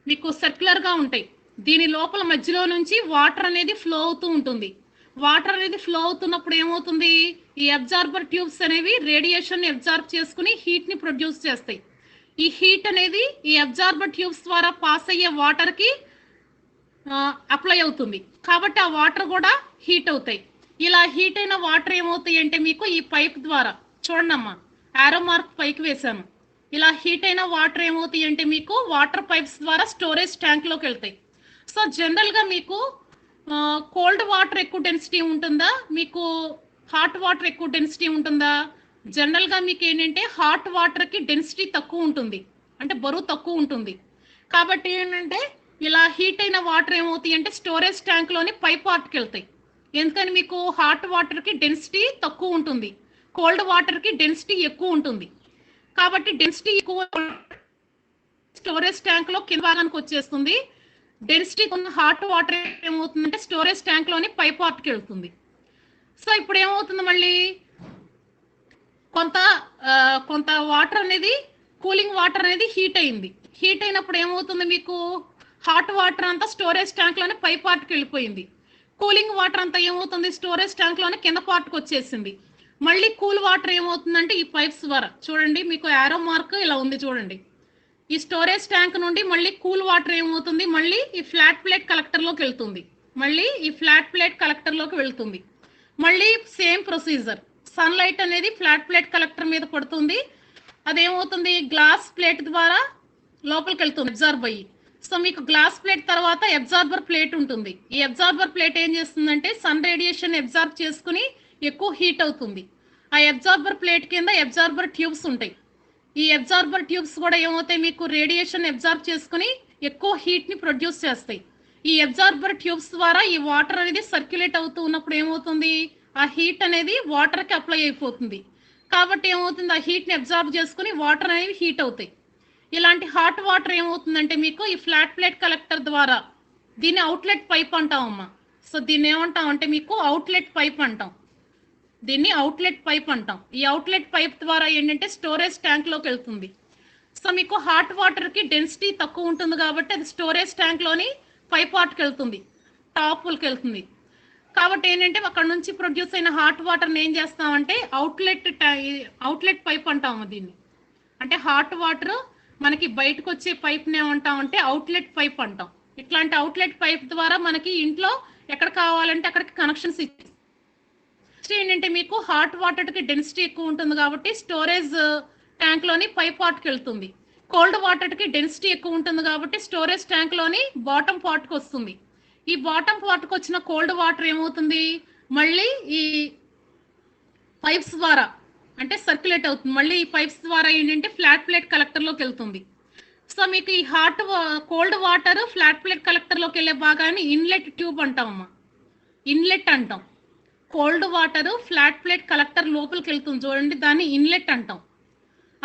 మీకు సర్క్యులర్గా ఉంటాయి. దీని లోపల మధ్యలో నుంచి వాటర్ అనేది ఫ్లో అవుతూ ఉంటుంది. వాటర్ అనేది ఫ్లో అవుతున్నప్పుడు ఏమవుతుంది, ఈ అబ్జార్బర్ ట్యూబ్స్ అనేవి రేడియేషన్ అబ్జార్బ్ చేసుకుని హీట్ని ప్రొడ్యూస్ చేస్తాయి. ఈ హీట్ అనేది ఈ అబ్జార్బర్ ట్యూబ్స్ ద్వారా పాస్ అయ్యే వాటర్కి అప్లై అవుతుంది. కాబట్టి ఆ వాటర్ కూడా హీట్ అవుతాయి. ఇలా హీట్ అయిన వాటర్ ఏమవుతాయి అంటే మీకు ఈ పైప్ ద్వారా, చూడండి అమ్మా ఆరో మార్క్ పైకి వేసాను. ఇలా హీట్ అయిన వాటర్ ఏమవుతాయి అంటే మీకు వాటర్ పైప్స్ ద్వారా స్టోరేజ్ ట్యాంక్లోకి వెళ్తాయి. సో జనరల్గా మీకు కోల్డ్ వాటర్ ఎక్కువ డెన్సిటీ ఉంటుందా, మీకు హాట్ వాటర్ ఎక్కువ డెన్సిటీ ఉంటుందా? జనరల్గా మీకు ఏంటంటే హాట్ వాటర్కి డెన్సిటీ తక్కువ ఉంటుంది, అంటే బరువు తక్కువ ఉంటుంది. కాబట్టి ఏంటంటే ఇలా హీట్ అయిన వాటర్ ఏమవుతాయి అంటే స్టోరేజ్ ట్యాంక్లోని పై పార్ట్కి వెళ్తాయి. ఎందుకని మీకు హాట్ వాటర్కి డెన్సిటీ తక్కువ ఉంటుంది, కోల్డ్ వాటర్కి డెన్సిటీ ఎక్కువ ఉంటుంది. కాబట్టి డెన్సిటీ ఎక్కువ స్టోరేజ్ ట్యాంక్లో కింద భాగానికి వచ్చేస్తుంది. డెన్సిటీ ఉన్న హాట్ వాటర్ ఏమవుతుందంటే స్టోరేజ్ ట్యాంక్లోని పై పార్ట్కి వెళ్తుంది. సో ఇప్పుడు ఏమవుతుంది, మళ్ళీ కొంత వాటర్ అనేది కూలింగ్ వాటర్ అనేది హీట్ అయింది. హీట్ అయినప్పుడు ఏమవుతుంది, మీకు హాట్ వాటర్ అంతా స్టోరేజ్ ట్యాంక్లోనే పై పార్ట్కి వెళ్ళిపోయింది. కూలింగ్ వాటర్ అంతా ఏమవుతుంది, స్టోరేజ్ ట్యాంక్లోనే కింద పార్ట్కి వచ్చేసింది. మళ్ళీ కూల్ వాటర్ ఏమవుతుందంటే ఈ పైప్స్ ద్వారా, చూడండి మీకు యారో మార్క్ ఇలా ఉంది చూడండి. ఈ స్టోరేజ్ ట్యాంక్ నుండి మళ్ళీ కూల్ వాటర్ ఏమవుతుంది, మళ్ళీ ఈ ఫ్లాట్ ప్లేట్ కలెక్టర్లోకి వెళ్తుంది. మళ్ళీ సేమ్ ప్రొసీజర్. సన్లైట్ అనేది ఫ్లాట్ ప్లేట్ కలెక్టర్ మీద పడుతుంది. అదేమవుతుంది, గ్లాస్ ప్లేట్ ద్వారా లోపలికి వెళ్తుంది అబ్జార్బ్ అయ్యి. సో మీకు గ్లాస్ ప్లేట్ తర్వాత అబ్జార్బర్ ప్లేట్ ఉంటుంది. ఈ అబ్జార్బర్ ప్లేట్ ఏం చేస్తుందంటే సన్ రేడియేషన్ అబ్జార్బ్ చేసుకుని ఎక్కువ హీట్ అవుతుంది. ఆ అబ్జార్బర్ ప్లేట్ కింద అబ్జార్బర్ ట్యూబ్స్ ఉంటాయి. ఈ అబ్జార్బర్ ట్యూబ్స్ కూడా ఏమవుతాయి, మీకు రేడియేషన్ అబ్జార్బ్ చేసుకుని ఎక్కువ హీట్ని ప్రొడ్యూస్ చేస్తాయి. ఈ అబ్జార్బర్ ట్యూబ్స్ ద్వారా ఈ వాటర్ అనేది సర్క్యులేట్ అవుతూ ఉన్నప్పుడు ఏమవుతుంది, ఆ హీట్ అనేది వాటర్కి అప్లై అయిపోతుంది. కాబట్టి ఏమవుతుంది, ఆ హీట్ని అబ్జార్బ్ చేసుకుని వాటర్ అనేవి హీట్ అవుతాయి. ఇలాంటి హాట్ వాటర్ ఏమవుతుందంటే మీకు ఈ ఫ్లాట్ ప్లేట్ కలెక్టర్ ద్వారా, దీన్ని అవుట్లెట్ పైప్ అంటామమ్మా. సో దీన్ని ఏమంటాం అంటే మీకు అవుట్లెట్ పైప్ అంటాం. ఈ అవుట్లెట్ పైప్ ద్వారా ఏంటంటే స్టోరేజ్ ట్యాంక్లోకి వెళ్తుంది. సో మీకు హాట్ వాటర్కి డెన్సిటీ తక్కువ ఉంటుంది కాబట్టి అది స్టోరేజ్ ట్యాంక్లోని పై పార్ట్కి వెళ్తుంది, టాప్కి వెళ్తుంది. కాబట్టి ఏంటంటే అక్కడ నుంచి ప్రొడ్యూస్ అయిన హాట్ వాటర్ని ఏం చేస్తామంటే అవుట్లెట్ పైప్ అంటాము దీన్ని. అంటే హాట్ వాటర్ మనకి బయటకు వచ్చే పైప్ని ఏమంటామంటే అవుట్లెట్ పైప్ అంటాం. ఇట్లాంటి అవుట్లెట్ పైప్ ద్వారా మనకి ఇంట్లో ఎక్కడ కావాలంటే అక్కడికి కనెక్షన్స్ ఇచ్చి ఏంటంటే మీకు హాట్ వాటర్కి డెన్సిటీ ఎక్కువ ఉంటుంది కాబట్టి స్టోరేజ్ ట్యాంక్లోని పై పార్ట్కి వెళ్తుంది. కోల్డ్ వాటర్కి డెన్సిటీ ఎక్కువ ఉంటుంది కాబట్టి స్టోరేజ్ ట్యాంక్లోని బాటమ్ పార్ట్కి వస్తుంది. ఈ బాటమ్ పార్ట్కి వచ్చిన కోల్డ్ వాటర్ ఏమవుతుంది, మళ్ళీ ఈ పైప్స్ ద్వారా అంటే సర్క్యులేట్ అవుతుంది. మళ్ళీ ఈ పైప్స్ ద్వారా ఏంటంటే ఫ్లాట్ ప్లేట్ కలెక్టర్లోకి వెళ్తుంది. సో మీకు ఈ కోల్డ్ వాటర్ ఫ్లాట్ ప్లేట్ కలెక్టర్లోకి వెళ్ళే భాగాన్ని ఇన్లెట్ ట్యూబ్ అంటామమ్మా, ఇన్లెట్ అంటాం. Cold water flat plate collector లోపలికి వెళ్తుంది చూడండి, దాన్ని ఇన్లెట్ అంటాం.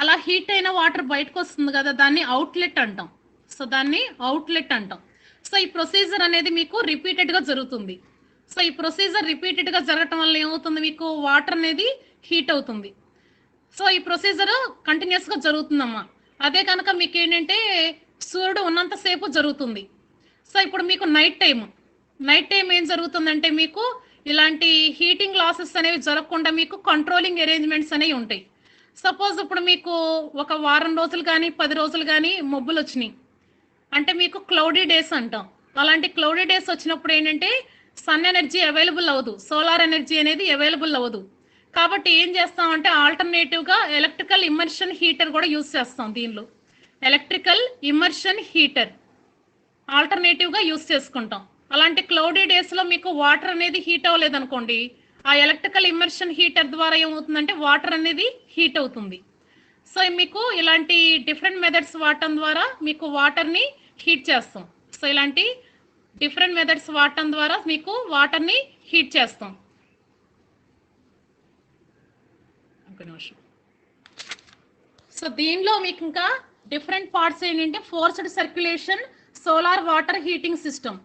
అలా హీట్ అయిన వాటర్ బయటకు వస్తుంది కదా, దాన్ని అవుట్లెట్ అంటాం. సో దాన్ని అవుట్లెట్ అంటాం. సో ఈ ప్రొసీజర్ అనేది మీకు రిపీటెడ్గా జరుగుతుంది. సో ఈ ప్రొసీజర్ రిపీటెడ్గా జరగటం వల్ల ఏమవుతుంది, మీకు వాటర్ అనేది హీట్ అవుతుంది. సో ఈ ప్రొసీజర్ కంటిన్యూస్గా జరుగుతుందమ్మా. అదే కనుక మీకు ఏంటంటే సూర్యుడు ఉన్నంతసేపు జరుగుతుంది. సో ఇప్పుడు మీకు నైట్ టైం ఏం జరుగుతుందంటే మీకు ఇలాంటి హీటింగ్ లాసెస్ అనేవి జరగకుండా మీకు కంట్రోలింగ్ అరేంజ్మెంట్స్ అనేవి ఉంటాయి. సపోజ్ ఇప్పుడు మీకు ఒక వారం రోజులు కానీ 10 రోజులు కానీ మబ్బులు వచ్చినాయి అంటే మీకు క్లౌడీ డేస్ అంటాం. అలాంటి క్లౌడీ డేస్ వచ్చినప్పుడు ఏంటంటే సన్ ఎనర్జీ అవైలబుల్ అవ్వదు, సోలార్ ఎనర్జీ అనేది అవైలబుల్ అవ్వదు. కాబట్టి ఏం చేస్తామంటే ఆల్టర్నేటివ్గా ఎలక్ట్రికల్ ఇమ్మర్షన్ హీటర్ కూడా యూజ్ చేస్తాం. దీనిలో ఎలక్ట్రికల్ ఇమ్మర్షన్ హీటర్ ఆల్టర్నేటివ్గా యూజ్ చేసుకుంటాం. అలాంటి క్లౌడీ డేస్లో మీకు వాటర్ అనేది హీట్ అవ్వలేదు అనుకోండి, ఆ ఎలక్ట్రికల్ ఇమ్మర్షన్ హీటర్ ద్వారా ఏమవుతుందంటే వాటర్ అనేది హీట్ అవుతుంది. సో మీకు ఇలాంటి డిఫరెంట్ మెథడ్స్ వాడటం ద్వారా మీకు వాటర్ని హీట్ చేస్తాం. సో ఇలాంటి డిఫరెంట్ మెథడ్స్ వాడటం ద్వారా మీకు వాటర్ని హీట్ చేస్తాం. సో దీనిలో మీకు ఇంకా డిఫరెంట్ పార్ట్స్ ఏంటంటే forced circulation solar water heating system,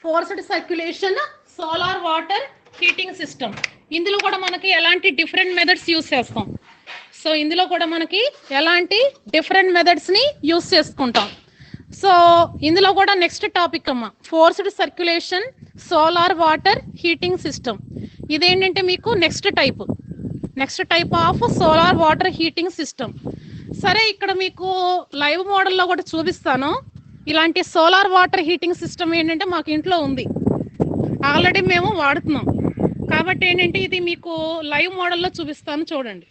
forced circulation solar water heating system. ఇందులో కూడా మనకి ఎలాంటి డిఫరెంట్ మెథడ్స్ యూస్ చేస్తాం. సో ఇందులో కూడా మనకి ఎలాంటి డిఫరెంట్ మెథడ్స్ని యూస్ చేసుకుంటాం. సో ఇందులో కూడా నెక్స్ట్ టాపిక్ అమ్మ forced circulation solar water heating system. ఇదేంటంటే మీకు next type of solar water heating system. సరే ఇక్కడ మీకు లైవ్ మోడల్లో కూడా చూపిస్తాను. ఇలాంటి సోలార్ వాటర్ హీటింగ్ సిస్టమ్ ఏంటంటే మాకు ఇంట్లో ఉంది, ఆల్రెడీ మేము వాడుతున్నాం. కాబట్టి ఏంటంటే ఇది మీకు లైవ్ మోడల్లో చూపిస్తాను, చూడండి.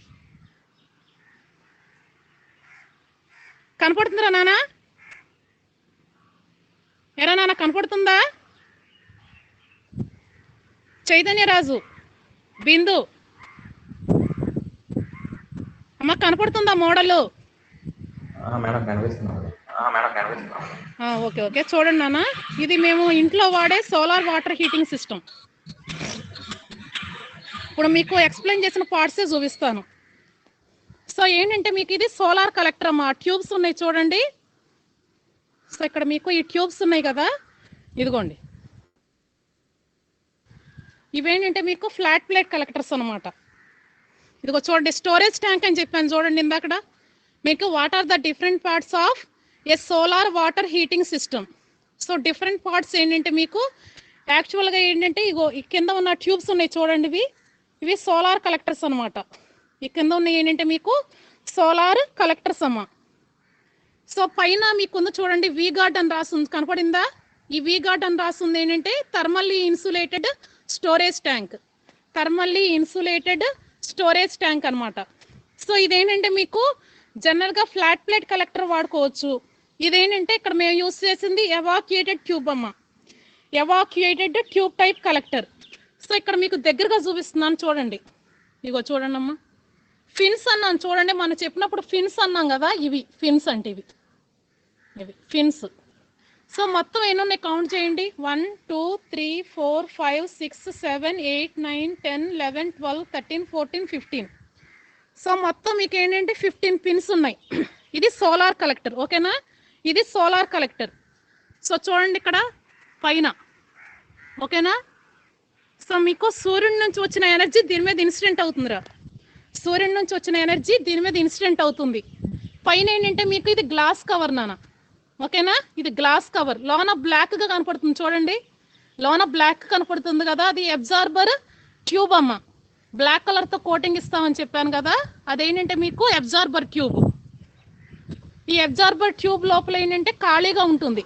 కనపడుతుందా నాన్న? ఎరా నాన్న కనపడుతుందా? చైతన్యరాజు, బిందు అమ్మ కనపడుతుందా మోడల్? ఓకే చూడండి నాన్న, ఇది మేము ఇంట్లో వాడే సోలార్ వాటర్ హీటింగ్ సిస్టమ్. ఇప్పుడు మీకు ఎక్స్ప్లెయిన్ చేసిన పార్ట్సే చూపిస్తాను. సో ఏంటంటే మీకు ఇది సోలార్ కలెక్టర్ అమ్మా, ట్యూబ్స్ ఉన్నాయి చూడండి. సో ఇక్కడ మీకు ఈ ట్యూబ్స్ ఉన్నాయి కదా, ఇదిగోండి. ఇవేంటంటే మీకు ఫ్లాట్ ప్లేట్ కలెక్టర్స్ అనమాట. ఇదిగో చూడండి, స్టోరేజ్ ట్యాంక్ అని చెప్పాను చూడండి ఇందాక. మీకు what are the different parts of a solar water heating system. So different parts ఏంటంటే మీకు యాక్చువల్గా ఏంటంటే ఇగో ఈ కింద ఉన్న ట్యూబ్స్ ఉన్నాయి చూడండి, ఇవి సోలార్ కలెక్టర్స్ అనమాట. ఈ కింద ఉన్నాయి ఏంటంటే మీకు సోలార్ కలెక్టర్స్ అమ్మ. సో పైన మీకుంది చూడండి వి గార్డ్ అని రాస్తుంది, కనపడిందా? ఈ వి గార్డ్ అని రాస్తుంది ఏంటంటే thermally insulated storage tank, thermally insulated storage tank అనమాట. సో ఇదేంటంటే మీకు జనరల్గా ఫ్లాట్ ప్లేట్ కలెక్టర్ వాడుకోవచ్చు. ఇదేంటంటే ఇక్కడ మేము యూస్ చేసింది ఎవాక్యుయేటెడ్ ట్యూబ్ అమ్మ, evacuated tube type collector. So ఇక్కడ మీకు దగ్గరగా చూపిస్తున్నాను చూడండి, ఇగో చూడండి అమ్మా. ఫిన్స్ అన్నాను చూడండి, మనం చెప్పినప్పుడు ఫిన్స్ అన్నాం కదా, ఇవి ఫిన్స్ అంటే ఇవి ఫిన్స్. సో మొత్తం ఎన్ని ఉన్నాయి కౌంట్ చేయండి, 1 2 3 4 5 6 7 8 9 10 11 12 13 14 15. సో మొత్తం మీకు ఏంటంటే 15 పిన్స్ ఉన్నాయి. ఇది సోలార్ కలెక్టర్, ఓకేనా? ఇది సోలార్ కలెక్టర్. సో చూడండి ఇక్కడ పైన, ఓకేనా? సో మీకు సూర్యుడి నుంచి వచ్చిన ఎనర్జీ దీని మీద ఇన్సిడెంట్ అవుతుందిరా, సూర్యుడి నుంచి వచ్చిన ఎనర్జీ దీని మీద ఇన్సిడెంట్ అవుతుంది. పైన ఏంటంటే మీకు ఇది గ్లాస్ కవర్ నాన్న, ఓకేనా? ఇది గ్లాస్ కవర్, లోన బ్లాక్గా కనపడుతుంది చూడండి, లోన బ్లాక్ కనపడుతుంది కదా, అది అబ్జార్బర్ ట్యూబ్ అమ్మ. బ్లాక్ కలర్తో కోటింగ్ ఇస్తామని చెప్పాను కదా, అదేంటంటే మీకు అబ్జార్బర్ ట్యూబ్. ఈ అబ్జార్బర్ ట్యూబ్ లోపల ఏంటంటే ఖాళీగా ఉంటుంది,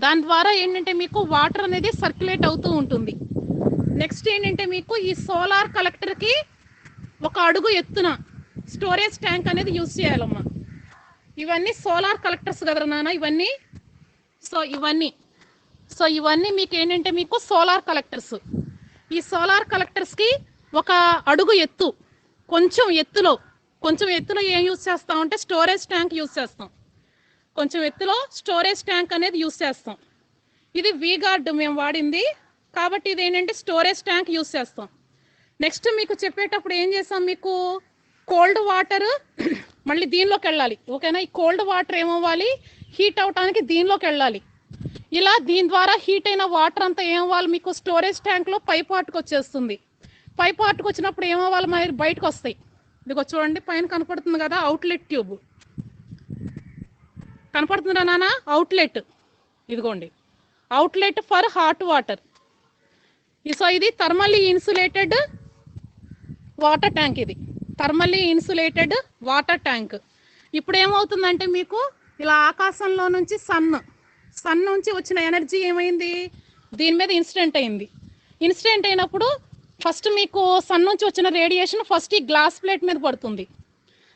దాని ద్వారా ఏంటంటే మీకు వాటర్ అనేది సర్క్యులేట్ అవుతూ ఉంటుంది. నెక్స్ట్ ఏంటంటే మీకు ఈ సోలార్ కలెక్టర్కి ఒక అడుగు ఎత్తున స్టోరేజ్ ట్యాంక్ అనేది యూజ్ చేయాలమ్మా. ఇవన్నీ సోలార్ కలెక్టర్స్ కదా నాన్న ఇవన్నీ. సో ఇవన్నీ మీకు ఏంటంటే మీకు సోలార్ కలెక్టర్స్. ఈ సోలార్ కలెక్టర్స్కి ఒక అడుగు ఎత్తు, కొంచెం ఎత్తులో ఏం యూజ్ చేస్తామంటే స్టోరేజ్ ట్యాంక్ యూజ్ చేస్తాం. కొంచెం ఎత్తులో స్టోరేజ్ ట్యాంక్ అనేది యూజ్ చేస్తాం. ఇది వీగార్డ్ మేము వాడింది కాబట్టి ఇది ఏంటంటే స్టోరేజ్ ట్యాంక్ యూజ్ చేస్తాం. నెక్స్ట్ మీకు చెప్పేటప్పుడు ఏం చేస్తాం, మీకు కోల్డ్ వాటర్ మళ్ళీ దీనిలోకి వెళ్ళాలి, ఓకేనా? ఈ కోల్డ్ వాటర్ ఏమవ్వాలి, హీట్ అవడానికి దీనిలోకి వెళ్ళాలి. ఇలా దీని ద్వారా హీట్ అయిన వాటర్ అంతా ఏమవ్వాలి, మీకు స్టోరేజ్ ట్యాంక్లో పై పార్ట్కి వచ్చేస్తుంది. పై పార్ట్కి వచ్చినప్పుడు ఏమవ్వాలి, మరి బయటకు వస్తాయి. ఇదిగో చూడండి పైన కనపడుతుంది కదా అవుట్లెట్ ట్యూబ్, కనపడుతుందా నాన్న? అవుట్లెట్, ఇదిగోండి outlet for hot water. So ఇది థర్మల్లీ ఇన్సులేటెడ్ వాటర్ ట్యాంక్, ఇది థర్మల్లీ ఇన్సులేటెడ్ వాటర్ ట్యాంక్. ఇప్పుడు ఏమవుతుందంటే మీకు ఇలా ఆకాశంలో నుంచి సన్ నుంచి వచ్చిన ఎనర్జీ ఏమైంది, దీని మీద ఇన్సిడెంట్ అయింది. ఇన్సిడెంట్ అయినప్పుడు ఫస్ట్ మీకు సన్ నుంచి వచ్చిన రేడియేషన్ ఫస్ట్ ఈ గ్లాస్ ప్లేట్ మీద పడుతుంది.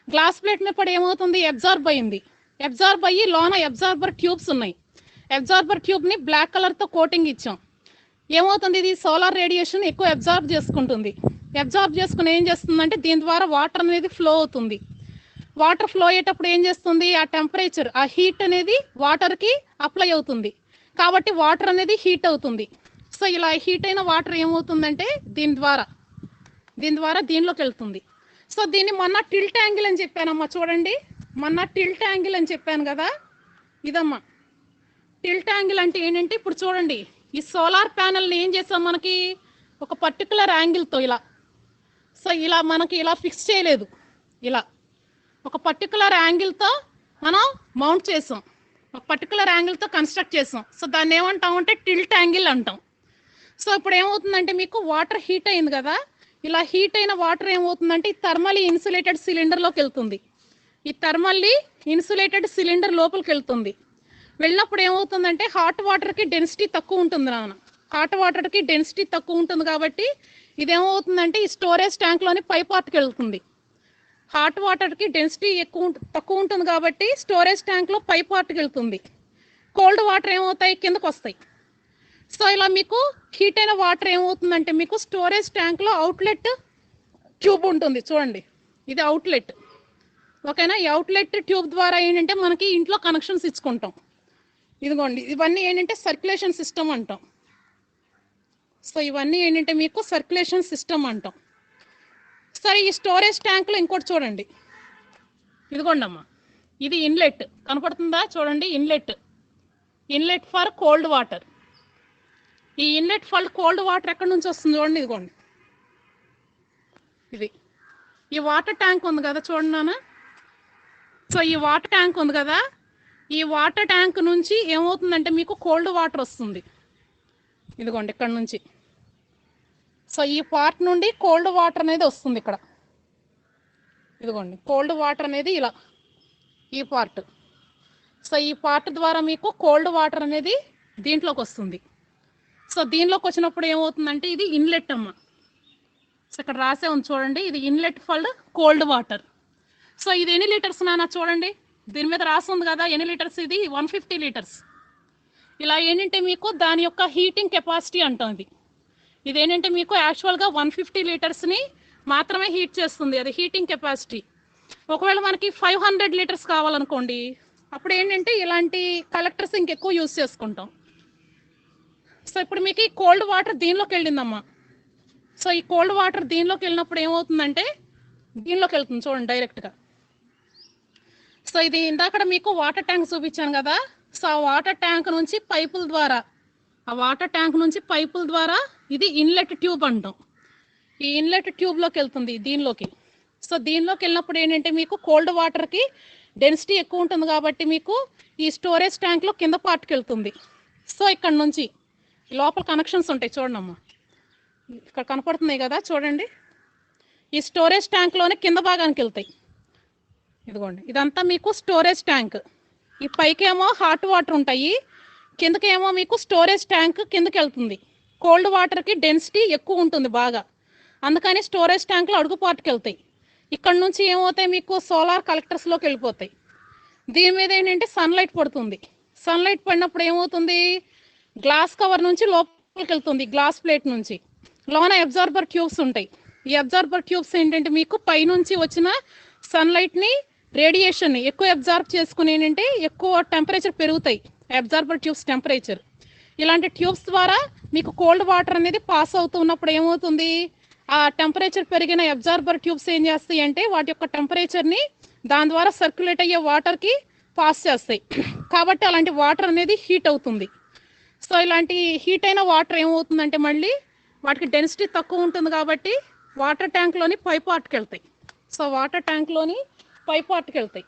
గ్లాస్ ప్లేట్ మీద పడి ఏమవుతుంది, అబ్జార్బ్ అయ్యి లోన అబ్జార్బర్ ట్యూబ్స్ ఉన్నాయి. అబ్జార్బర్ ట్యూబ్ని బ్లాక్ కలర్తో కోటింగ్ ఇచ్చాం. ఏమవుతుంది, ఇది సోలార్ రేడియేషన్ ఎక్కువ అబ్జార్బ్ చేసుకుంటుంది. అబ్జార్బ్ చేసుకుని ఏం చేస్తుందంటే దీని ద్వారా వాటర్ అనేది ఫ్లో అవుతుంది. వాటర్ ఫ్లో అయ్యేటప్పుడు ఏం చేస్తుంది, ఆ టెంపరేచర్, ఆ హీట్ అనేది వాటర్కి అప్లై అవుతుంది కాబట్టి వాటర్ అనేది హీట్ అవుతుంది. సో ఇలా హీట్ అయిన వాటర్ ఏమవుతుందంటే దీని ద్వారా దీనిలోకి వెళ్తుంది. సో దీన్ని మొన్న టిల్ట్ యాంగిల్ అని చెప్పానమ్మా, చూడండి మొన్న టిల్ట్ యాంగిల్ అని చెప్పాను కదా, ఇదమ్మా టిల్ట్ యాంగిల్ అంటే ఏంటంటే ఇప్పుడు చూడండి ఈ సోలార్ ప్యానల్ని ఏం చేసాం, మనకి ఒక పర్టికులర్ యాంగిల్తో ఇలా మనకి ఇలా ఫిక్స్ చేయలేదు, ఇలా ఒక పర్టికులర్ యాంగిల్తో మనం మౌంట్ చేసాం, ఒక పర్టికులర్ యాంగిల్తో కన్స్ట్రక్ట్ చేసాం. సో దాన్ని ఏమంటామంటే టిల్ట్ యాంగిల్ అంటాం. సో ఇప్పుడు ఏమవుతుందంటే మీకు వాటర్ హీట్ అయింది కదా, ఇలా హీట్ అయిన వాటర్ ఏమవుతుందంటే ఈ థర్మల్లీ ఇన్సులేటెడ్ సిలిండర్లోకి వెళ్తుంది. ఈ థర్మల్లీ ఇన్సులేటెడ్ సిలిండర్ లోపలికి వెళ్ళినప్పుడు ఏమవుతుందంటే హాట్ వాటర్కి డెన్సిటీ తక్కువ ఉంటుంది నాన్న. హాట్ వాటర్కి డెన్సిటీ తక్కువ ఉంటుంది కాబట్టి ఇదేమవుతుందంటే ఈ స్టోరేజ్ ట్యాంక్లోని పై పార్ట్కి వెళ్తుంది. హాట్ వాటర్కి డెన్సిటీ తక్కువ ఉంటుంది కాబట్టి స్టోరేజ్ ట్యాంక్లో పై పార్ట్కి వెళ్తుంది. కోల్డ్ వాటర్ ఏమవుతాయి, కిందకు వస్తాయి. సో ఇలా మీకు హీట్ అయిన వాటర్ ఏమవుతుందంటే మీకు స్టోరేజ్ ట్యాంక్లో అవుట్లెట్ ట్యూబ్ ఉంటుంది చూడండి, ఇది అవుట్లెట్, ఓకేనా? ఈ అవుట్లెట్ ట్యూబ్ ద్వారా ఏంటంటే మనకి ఇంట్లో కనెక్షన్స్ ఇచ్చుకుంటాం. ఇదిగోండి ఇవన్నీ ఏంటంటే సర్క్యులేషన్ సిస్టమ్ అంటాం. సో ఇవన్నీ ఏంటంటే మీకు సర్క్యులేషన్ సిస్టమ్ అంటాం. సరే ఈ స్టోరేజ్ ట్యాంక్లో ఇంకోటి చూడండి, ఇదిగోండి అమ్మా ఇది ఇన్లెట్ కనపడుతుందా, చూడండి ఇన్లెట్ ఫర్ కోల్డ్ వాటర్. ఈ ఇన్లెట్ ఫర్ కోల్డ్ వాటర్ ఎక్కడి నుంచి వస్తుంది చూడండి, ఇదిగోండి ఇది ఈ వాటర్ ట్యాంక్ ఉంది కదా చూడండి నాన్న. సో ఈ వాటర్ ట్యాంక్ ఉంది కదా, ఈ వాటర్ ట్యాంక్ నుంచి ఏమవుతుందంటే మీకు కోల్డ్ వాటర్ వస్తుంది, ఇదిగోండి ఇక్కడ నుంచి. సో ఈ పార్ట్ నుండి కోల్డ్ వాటర్ అనేది వస్తుంది ఇక్కడ, ఇదిగోండి కోల్డ్ వాటర్ అనేది ఇలా ఈ పార్ట్. సో ఈ పార్ట్ ద్వారా మీకు కోల్డ్ వాటర్ అనేది దీంట్లోకి వస్తుంది. సో దీనిలోకి వచ్చినప్పుడు ఏమవుతుందంటే ఇది ఇన్లెట్ అమ్మ. సో ఇక్కడ రాసే ఉంది చూడండి, ఇది inlet for cold water. So ఇది ఎన్ని లీటర్స్ నాన్న చూడండి, దీని మీద రాసి ఉంది కదా ఎన్ని లీటర్స్, ఇది 150 లీటర్స్. ఇలా ఏంటంటే మీకు దాని యొక్క హీటింగ్ కెపాసిటీ అంటాం. ఇది ఏంటంటే మీకు యాక్చువల్గా 150 లీటర్స్ని మాత్రమే హీట్ చేస్తుంది, అది హీటింగ్ కెపాసిటీ. ఒకవేళ మనకి 500 లీటర్స్ కావాలనుకోండి, అప్పుడు ఏంటంటే ఇలాంటి కలెక్టర్స్ ఇంకెక్కువ యూజ్ చేసుకుంటాం. సో ఇప్పుడు మీకు ఈ కోల్డ్ వాటర్ దీనిలోకి వెళ్ళిందమ్మా. సో ఈ కోల్డ్ వాటర్ దీనిలోకి వెళ్ళినప్పుడు ఏమవుతుందంటే దీనిలోకి వెళ్తుంది చూడండి డైరెక్ట్గా. సో ఇది ఇందాక మీకు వాటర్ ట్యాంక్ చూపించాను కదా, సో ఆ వాటర్ ట్యాంక్ నుంచి పైపుల ద్వారా ఇది ఇన్లెట్ ట్యూబ్ అంటాం. ఈ ఇన్లెట్ ట్యూబ్లోకి వెళ్తుంది దీనిలోకి. సో దీనిలోకి వెళ్ళినప్పుడు ఏంటంటే మీకు కోల్డ్ వాటర్కి డెన్సిటీ ఎక్కువ ఉంటుంది కాబట్టి మీకు ఈ స్టోరేజ్ ట్యాంక్లో కింద పార్ట్కి వెళ్తుంది. సో ఇక్కడ నుంచి లోపల కనెక్షన్స్ ఉంటాయి చూడండి అమ్మా, ఇక్కడ కనపడుతున్నాయి కదా చూడండి, ఈ స్టోరేజ్ ట్యాంక్లోనే కింద భాగానికి వెళ్తాయి. ఇదిగోండి ఇదంతా మీకు స్టోరేజ్ ట్యాంక్. ఈ పైకేమో హాట్ వాటర్ ఉంటాయి, కిందకేమో మీకు స్టోరేజ్ ట్యాంక్ కిందకి వెళ్తుంది. కోల్డ్ వాటర్కి డెన్సిటీ ఎక్కువ ఉంటుంది బాగా, అందుకని స్టోరేజ్ ట్యాంక్లో అడుగు పార్ట్కి వెళ్తాయి. ఇక్కడ నుంచి ఏమవుతాయి మీకు సోలార్ కలెక్టర్స్లోకి వెళ్ళిపోతాయి. దీని మీద ఏంటంటే సన్లైట్ పడుతుంది. సన్లైట్ పడినప్పుడు ఏమవుతుంది, గ్లాస్ కవర్ నుంచి లోపలికి వెళ్తుంది, గ్లాస్ ప్లేట్ నుంచి. లోన అబ్జార్బర్ ట్యూబ్స్ ఉంటాయి. ఈ అబ్జార్బర్ ట్యూబ్స్ ఏంటంటే మీకు పైనుంచి వచ్చిన సన్లైట్ని రేడియేషన్ని ఎక్కువ అబ్జార్బ్ చేసుకుని ఏంటంటే ఎక్కువ టెంపరేచర్ పెరుగుతాయి, అబ్జార్బర్ ట్యూబ్స్ టెంపరేచర్. ఇలాంటి ట్యూబ్స్ ద్వారా మీకు కోల్డ్ వాటర్ అనేది పాస్ అవుతున్నప్పుడు ఏమవుతుంది, ఆ టెంపరేచర్ పెరిగిన అబ్జార్బర్ ట్యూబ్స్ ఏం చేస్తాయి అంటే వాటి యొక్క టెంపరేచర్ని దాని ద్వారా సర్క్యులేట్ అయ్యే వాటర్కి పాస్ చేస్తాయి. కాబట్టి అలాంటి వాటర్ అనేది హీట్ అవుతుంది. సో ఇలాంటి హీట్ అయిన వాటర్ ఏమవుతుందంటే మళ్ళీ వాటికి డెన్సిటీ తక్కువ ఉంటుంది కాబట్టి వాటర్ ట్యాంక్లోని పై పార్ట్కి వెళ్తాయి. సో వాటర్ ట్యాంక్లోని పై పార్ట్కి వెళ్తాయి.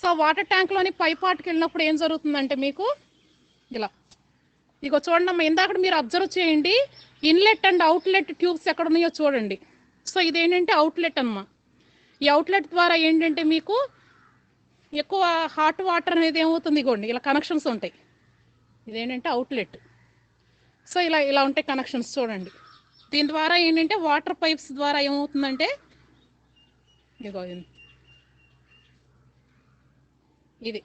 సో వాటర్ ట్యాంక్లోని పై పార్ట్కి వెళ్ళినప్పుడు ఏం జరుగుతుందంటే మీకు ఇలా ఇగో చూడండి అమ్మా, ఇందాక మీరు అబ్జర్వ్ చేయండి ఇన్లెట్ అండ్ అవుట్లెట్ ట్యూబ్స్ ఎక్కడ ఉన్నాయో చూడండి. సో ఇదేంటంటే అవుట్లెట్ అమ్మా. ఈ అవుట్లెట్ ద్వారా ఏంటంటే మీకు ఎక్కువ హాట్ వాటర్ అనేది ఏమవుతుంది, ఇగోండి ఇలా కనెక్షన్స్ ఉంటాయి. ఇదేంటంటే అవుట్లెట్. సో ఇలా ఇలా ఉంటాయి కనెక్షన్స్ చూడండి. దీని ద్వారా ఏంటంటే వాటర్ పైప్స్ ద్వారా ఏమవుతుందంటే ఇగో ఇది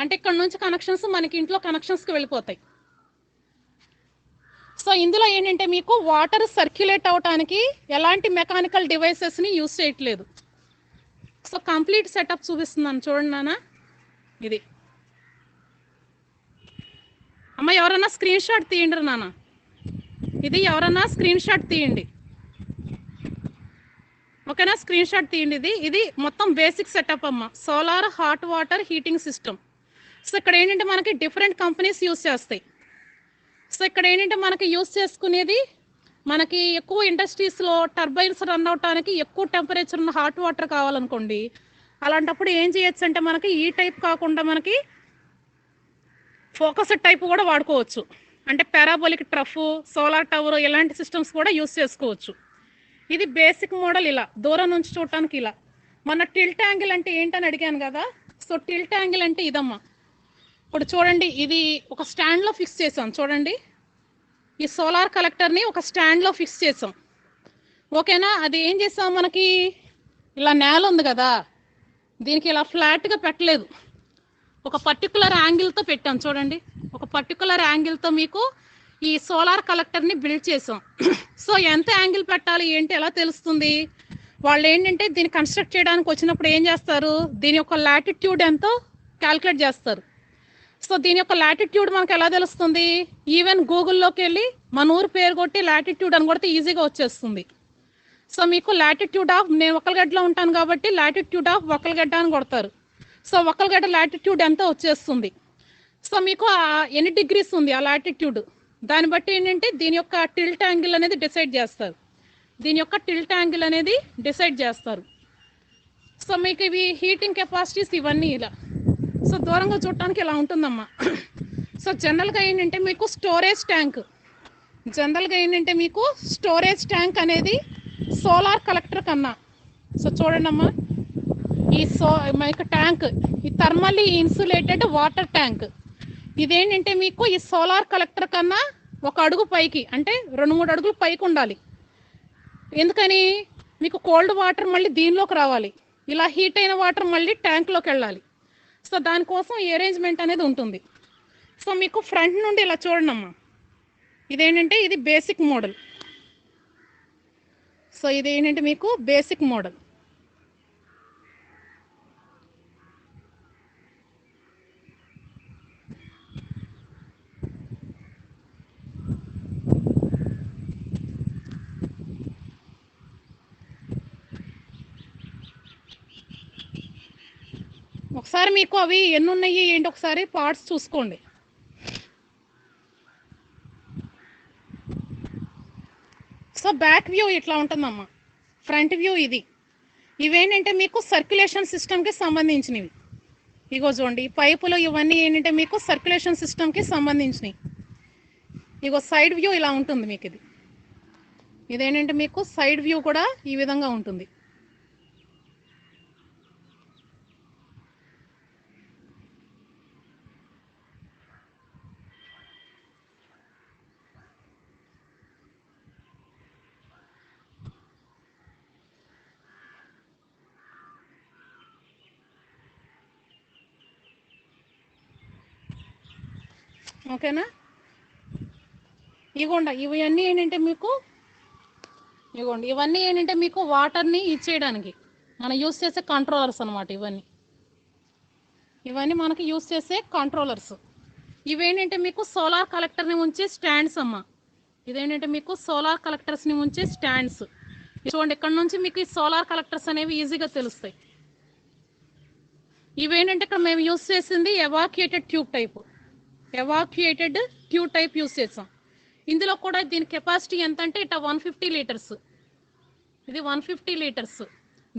అంటే ఇక్కడ నుంచి కనెక్షన్స్ మనకి ఇంట్లో కనెక్షన్స్కి వెళ్ళిపోతాయి. సో ఇందులో ఏంటంటే మీకు వాటర్ సర్క్యులేట్ అవడానికి ఎలాంటి మెకానికల్ డివైసెస్ని యూజ్ చేయట్లేదు. సో కంప్లీట్ సెటప్ చూపిస్తున్నాను చూడండి నాన్న. ఇది అమ్మ ఎవరన్నా స్క్రీన్ షాట్ తీయండి నాన్న, ఇది ఎవరన్నా స్క్రీన్ షాట్ తీయండి, ఓకేనా? స్క్రీన్ షాట్ తీయండి. ఇది మొత్తం బేసిక్ సెటప్ అమ్మ, solar hot water heating system. So ఇక్కడ ఏంటంటే మనకి డిఫరెంట్ కంపెనీస్ యూజ్ చేస్తాయి. సో ఇక్కడ ఏంటంటే మనకి యూజ్ చేసుకునేది మనకి ఎక్కువ ఇండస్ట్రీస్లో టర్బైన్స్ రన్ అవడానికి ఎక్కువ టెంపరేచర్ ఉన్న హాట్ వాటర్ కావాలనుకోండి, అలాంటప్పుడు ఏం చేయొచ్చు అంటే మనకి ఈ టైప్ కాకుండా మనకి ఫోకస్ టైప్ కూడా వాడుకోవచ్చు. అంటే పారాబోలిక్ ట్రఫ్, సోలార్ టవర్ ఇలాంటి సిస్టమ్స్ కూడా యూజ్ చేసుకోవచ్చు. ఇది బేసిక్ మోడల్. ఇలా దూరం నుంచి చూడటానికి ఇలా. మన టిల్ట్ యాంగిల్ అంటే ఏంటని అడిగాను కదా. సో టిల్ట్ యాంగిల్ అంటే ఇదమ్మా. ఇప్పుడు చూడండి ఇది ఒక స్టాండ్లో ఫిక్స్ చేసాం చూడండి, ఈ సోలార్ కలెక్టర్ని ఒక స్టాండ్లో ఫిక్స్ చేసాం, ఓకేనా? అది ఏం చేసాం, మనకి ఇలా నేల ఉంది కదా, దీనికి ఇలా ఫ్లాట్గా పెట్టలేదు, ఒక పర్టికులర్ యాంగిల్తో పెట్టాం చూడండి. ఒక పర్టికులర్ యాంగిల్తో మీకు ఈ సోలార్ కలెక్టర్ని బిల్డ్ చేసాం. సో ఎంత యాంగిల్ పెట్టాలి ఏంటి ఎలా తెలుస్తుంది, వాళ్ళు ఏంటంటే దీన్ని కన్స్ట్రక్ట్ చేయడానికి వచ్చినప్పుడు ఏం చేస్తారు, దీని యొక్క లాటిట్యూడ్ ఎంతో క్యాల్కులేట్ చేస్తారు. సో దీని యొక్క లాటిట్యూడ్ మనకు ఎలా తెలుస్తుంది, ఈవెన్ గూగుల్లోకి వెళ్ళి మన ఊరు పేరు కొట్టి లాటిట్యూడ్ అని కొడితే ఈజీగా వచ్చేస్తుంది. సో మీకు లాటిట్యూడ్ ఆఫ్, నేను ఒక్కలగడ్డలో ఉంటాను కాబట్టి లాటిట్యూడ్ ఆఫ్ ఒక్కలగడ్డ అని కొడతారు. సో ఒక్కలగడ్డ లాటిట్యూడ్ ఎంతో వచ్చేస్తుంది. సో మీకు ఎన్ని డిగ్రీస్ ఉంది ఆ లాటిట్యూడ్, దాన్ని బట్టి ఏంటంటే దీని యొక్క టిల్ట్ యాంగిల్ అనేది డిసైడ్ చేస్తారు. దీని యొక్క టిల్ట్ యాంగిల్ అనేది డిసైడ్ చేస్తారు. సో మీకు ఇవి హీటింగ్ కెపాసిటీస్ ఇవన్నీ ఇలా. సో దూరంగా చూడటానికి ఇలా ఉంటుందమ్మా. సో జనరల్గా ఏంటంటే మీకు స్టోరేజ్ ట్యాంక్ అనేది సోలార్ కలెక్టర్ కన్నా, సో చూడండి అమ్మా, ఈ మీకు ట్యాంక్ ఈ థర్మల్లీ ఇన్సులేటెడ్ వాటర్ ట్యాంక్ ఇదేంటంటే మీకు ఈ సోలార్ కలెక్టర్ కన్నా ఒక అడుగు పైకి, అంటే 2-3 అడుగులు పైకి ఉండాలి. ఎందుకని, మీకు కోల్డ్ వాటర్ మళ్ళీ దీనిలోకి రావాలి, ఇలా హీట్ అయిన వాటర్ మళ్ళీ ట్యాంక్లోకి వెళ్ళాలి. సో దానికోసం ఈ అరేంజ్మెంట్ అనేది ఉంటుంది. సో మీకు ఫ్రంట్ నుండి ఇలా చూడండి అమ్మా, ఇదేంటంటే ఇది బేసిక్ మోడల్. సో ఇదేంటంటే మీకు బేసిక్ మోడల్. ఒకసారి మీకు అవి ఎన్ని ఉన్నాయి ఏంటి ఒకసారి పార్ట్స్ చూసుకోండి. సో బ్యాక్ వ్యూ ఇట్లా ఉంటుందమ్మా, ఫ్రంట్ వ్యూ ఇది. ఇవేంటంటే మీకు సర్క్యులేషన్ సిస్టమ్కి సంబంధించినవి. ఇగో చూడండి, ఈ పైపులు ఇవన్నీ ఏంటంటే మీకు సర్క్యులేషన్ సిస్టమ్కి సంబంధించినవి. ఇగో సైడ్ వ్యూ ఇలా ఉంటుంది మీకు. ఇదేంటంటే మీకు సైడ్ వ్యూ కూడా ఈ విధంగా ఉంటుంది. ఓకేనా? ఇవన్నీ ఏంటంటే మీకు ఇవన్నీ ఏంటంటే మీకు వాటర్ని ఇచ్చేయడానికి మనం యూస్ చేసే కంట్రోలర్స్ అనమాట. ఇవన్నీ మనకి యూస్ చేసే కంట్రోలర్స్. ఇవేంటంటే మీకు సోలార్ కలెక్టర్ని ఉంచే స్టాండ్స్ అమ్మ. ఇదేంటంటే మీకు సోలార్ కలెక్టర్స్ని ఉంచే స్టాండ్స్. చూడండి, ఇక్కడ నుంచి మీకు ఈ సోలార్ కలెక్టర్స్ అనేవి ఈజీగా తెలుస్తాయి. ఇవేంటంటే ఇక్కడ మేము యూస్ చేసింది ఎవాక్యుయేటెడ్ ట్యూబ్ టైప్ యూస్ చేసాం. ఇందులో కూడా దీని కెపాసిటీ ఎంత అంటే ఇట్లా 150 లీటర్స్. ఇది 150 లీటర్స్.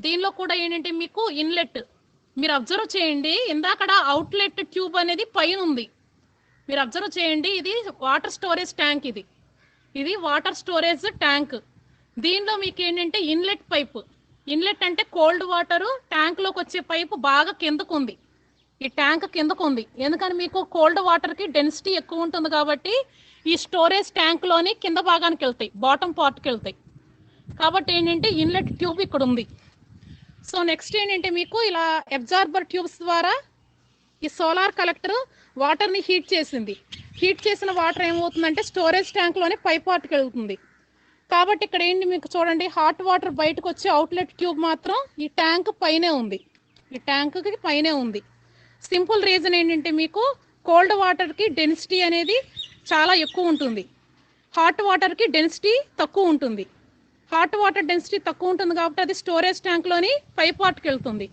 దీనిలో కూడా ఏంటంటే మీకు ఇన్లెట్ మీరు అబ్జర్వ్ చేయండి, ఇందాకడ అవుట్లెట్ ట్యూబ్ అనేది పైన ఉంది. మీరు అబ్జర్వ్ చేయండి, ఇది వాటర్ స్టోరేజ్ ట్యాంక్. ఇది వాటర్ స్టోరేజ్ ట్యాంక్. దీనిలో మీకు ఏంటంటే ఇన్లెట్ పైపు. ఇన్లెట్ అంటే కోల్డ్ వాటరు ట్యాంక్లోకి వచ్చే పైపు బాగా కిందకు ఉంది. ఈ ట్యాంక్ కిందకు ఉంది ఎందుకని మీకు కోల్డ్ వాటర్కి డెన్సిటీ ఎక్కువ ఉంటుంది కాబట్టి ఈ స్టోరేజ్ ట్యాంక్లోని కింద భాగానికి వెళ్తాయి, బాటమ్ పార్ట్కి వెళ్తాయి. కాబట్టి ఏంటంటే ఇన్లెట్ ట్యూబ్ ఇక్కడ ఉంది. సో నెక్స్ట్ ఏంటంటే మీకు ఇలా అబ్జార్బర్ ట్యూబ్స్ ద్వారా ఈ సోలార్ కలెక్టర్ వాటర్ని హీట్ చేసింది. హీట్ చేసిన వాటర్ ఏమవుతుందంటే స్టోరేజ్ ట్యాంక్లోనే పై పార్ట్కి వెళ్తుంది. కాబట్టి ఇక్కడ ఏంటి మీకు చూడండి, హాట్ వాటర్ బయటకు వచ్చే అవుట్లెట్ ట్యూబ్ మాత్రం ఈ ట్యాంక్ పైనే ఉంది. ఈ ట్యాంక్కి పైనే ఉంది. సింపుల్ రీజన్ ఏంటంటే మీకు కోల్డ్ వాటర్కి డెన్సిటీ అనేది చాలా ఎక్కువ ఉంటుంది, హాట్ వాటర్కి డెన్సిటీ తక్కువ ఉంటుంది. హాట్ వాటర్ డెన్సిటీ తక్కువ ఉంటుంది కాబట్టి అది స్టోరేజ్ ట్యాంక్లోని పై పార్ట్కి వెళ్తుంది.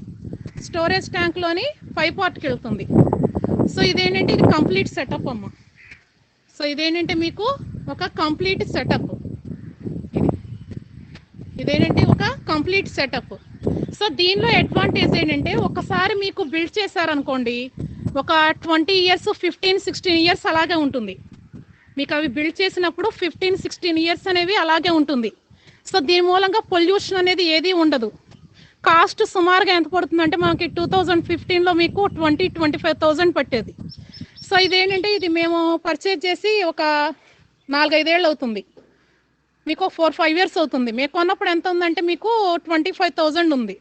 సో ఇదేంటంటే ఇది కంప్లీట్ సెటప్ అమ్మ. సో ఇదేంటంటే మీకు ఒక కంప్లీట్ సెటప్. సో దీనిలో అడ్వాంటేజ్ ఏంటంటే ఒకసారి మీకు బిల్డ్ చేశారనుకోండి, ఒక 20 ఇయర్స్ 15-16 ఇయర్స్ అలాగే ఉంటుంది. మీకు అవి బిల్డ్ చేసినప్పుడు 15-16 ఇయర్స్ అనేవి అలాగే ఉంటుంది. సో దీని మూలంగా పొల్యూషన్ అనేది ఏది ఉండదు. కాస్ట్ సుమారుగా ఎంత పడుతుందంటే మనకి 2015లో మీకు 20-25,000 పట్టేది. సో ఇదేంటంటే ఇది మేము పర్చేజ్ చేసి ఒక 4-5 ఏళ్ళు అవుతుంది, మీకు 4-5 ఇయర్స్ అవుతుంది. మేము కొన్నప్పుడు ఎంత ఉందంటే మీకు 25,000 ఉంది.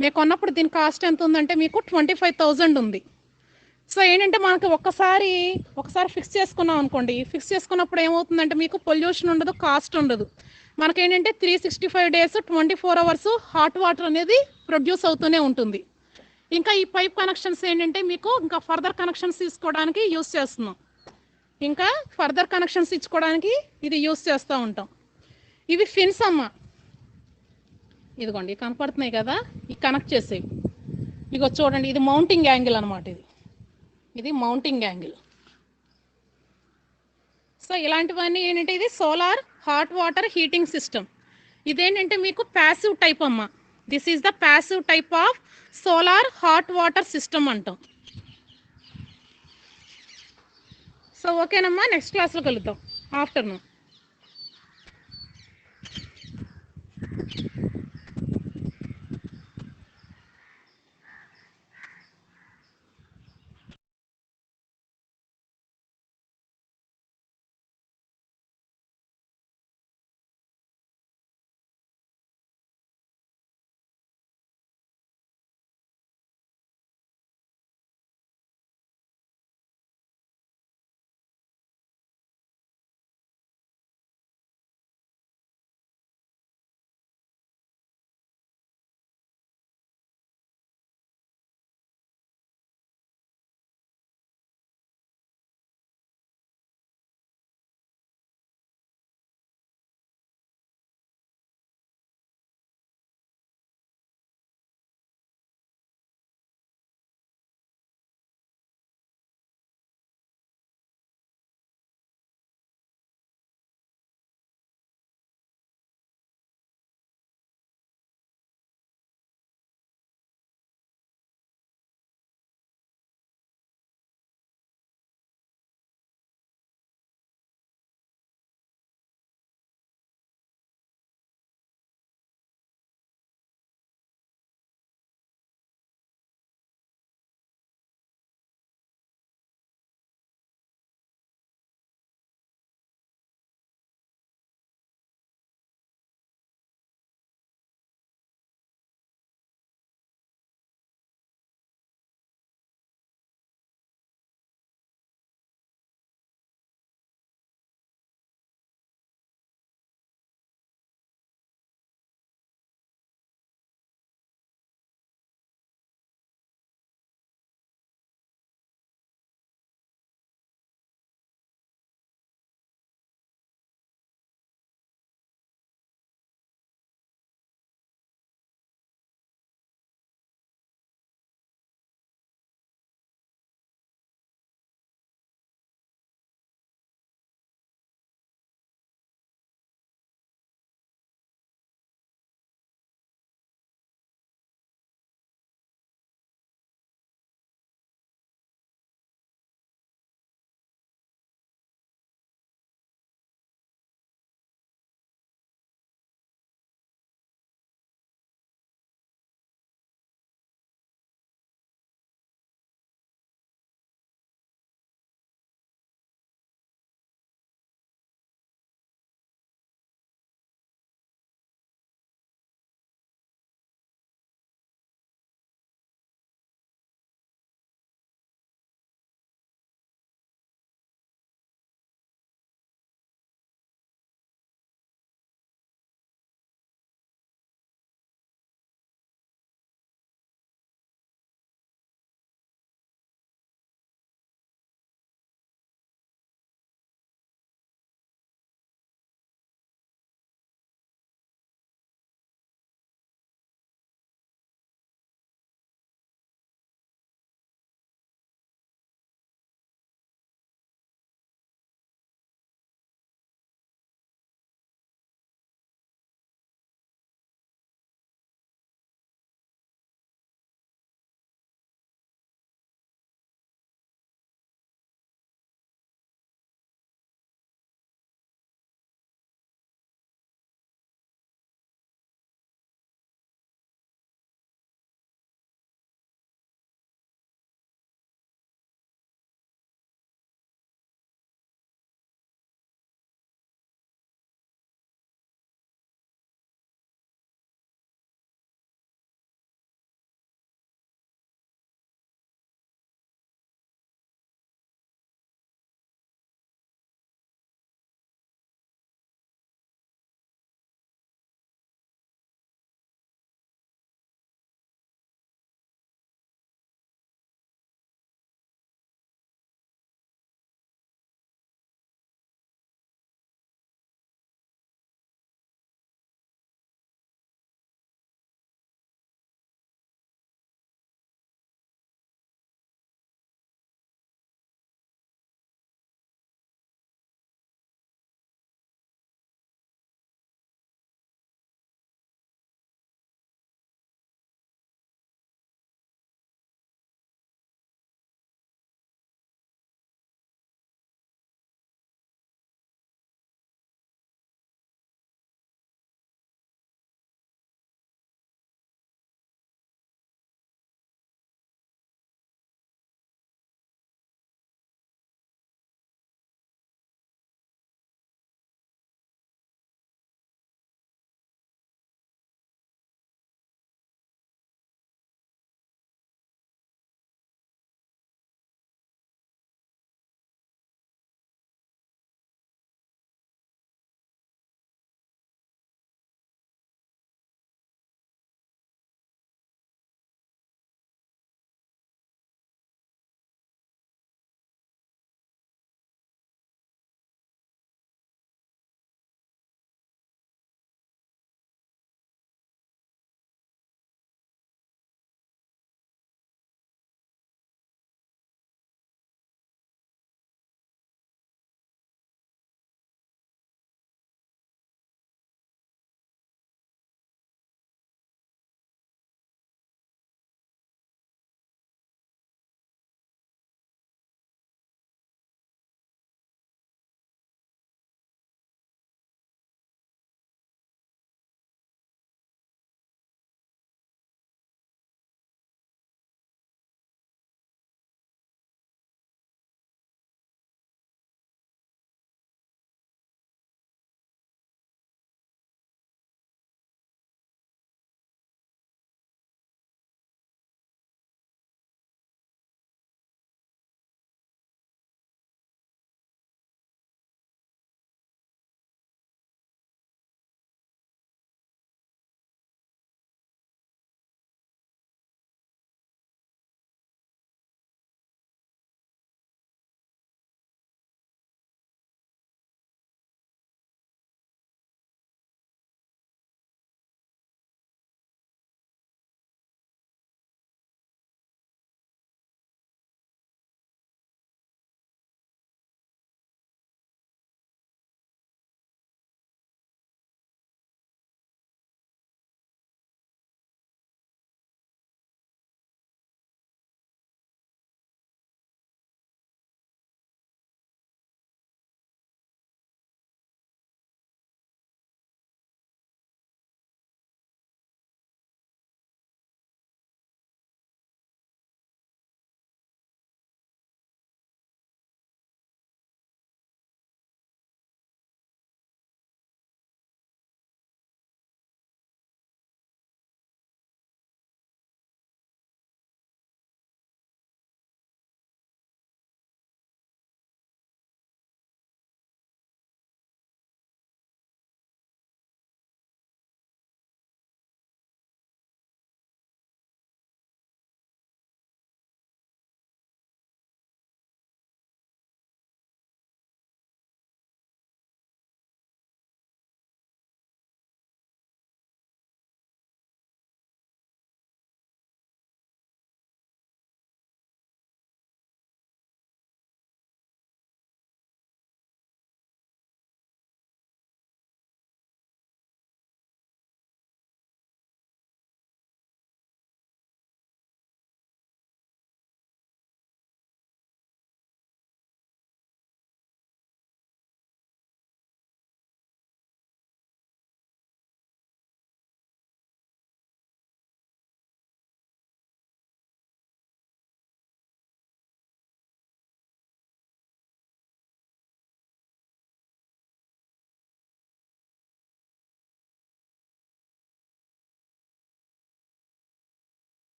మేము కొన్నప్పుడు దీని కాస్ట్ ఎంత ఉందంటే మీకు 25,000 ఉంది. సో ఏంటంటే మనకి ఒకసారి ఫిక్స్ చేసుకున్నాం అనుకోండి, ఫిక్స్ చేసుకున్నప్పుడు ఏమవుతుందంటే మీకు పొల్యూషన్ ఉండదు, కాస్ట్ ఉండదు. మనకేంటంటే 365 డేస్ 24 అవర్స్ హాట్ వాటర్ అనేది ప్రొడ్యూస్ అవుతూనే ఉంటుంది. ఇంకా ఈ పైప్ కనెక్షన్స్ ఏంటంటే మీకు ఇంకా ఫర్దర్ కనెక్షన్స్ తీసుకోవడానికి యూస్ చేస్తున్నాం. ఇది యూస్ చేస్తూ ఉంటాం. ఇవి ఫిన్స్ అమ్మ. ఇదిగోండి కనపడుతున్నాయి కదా, ఈ కనెక్ట్ చేసేవి. ఇగో చూడండి, ఇది మౌంటింగ్ యాంగిల్ అనమాట. ఇది మౌంటింగ్ యాంగిల్. సో ఇలాంటివన్నీ ఏంటంటే ఇది solar hot water heating system. ఇదేంటంటే మీకు ప్యాసివ్ టైప్ అమ్మ. This is the passive type of solar hot water system అంటాం. సో ఓకేనమ్మా, నెక్స్ట్ క్లాస్లో కలుద్దాం ఆఫ్టర్నూన్.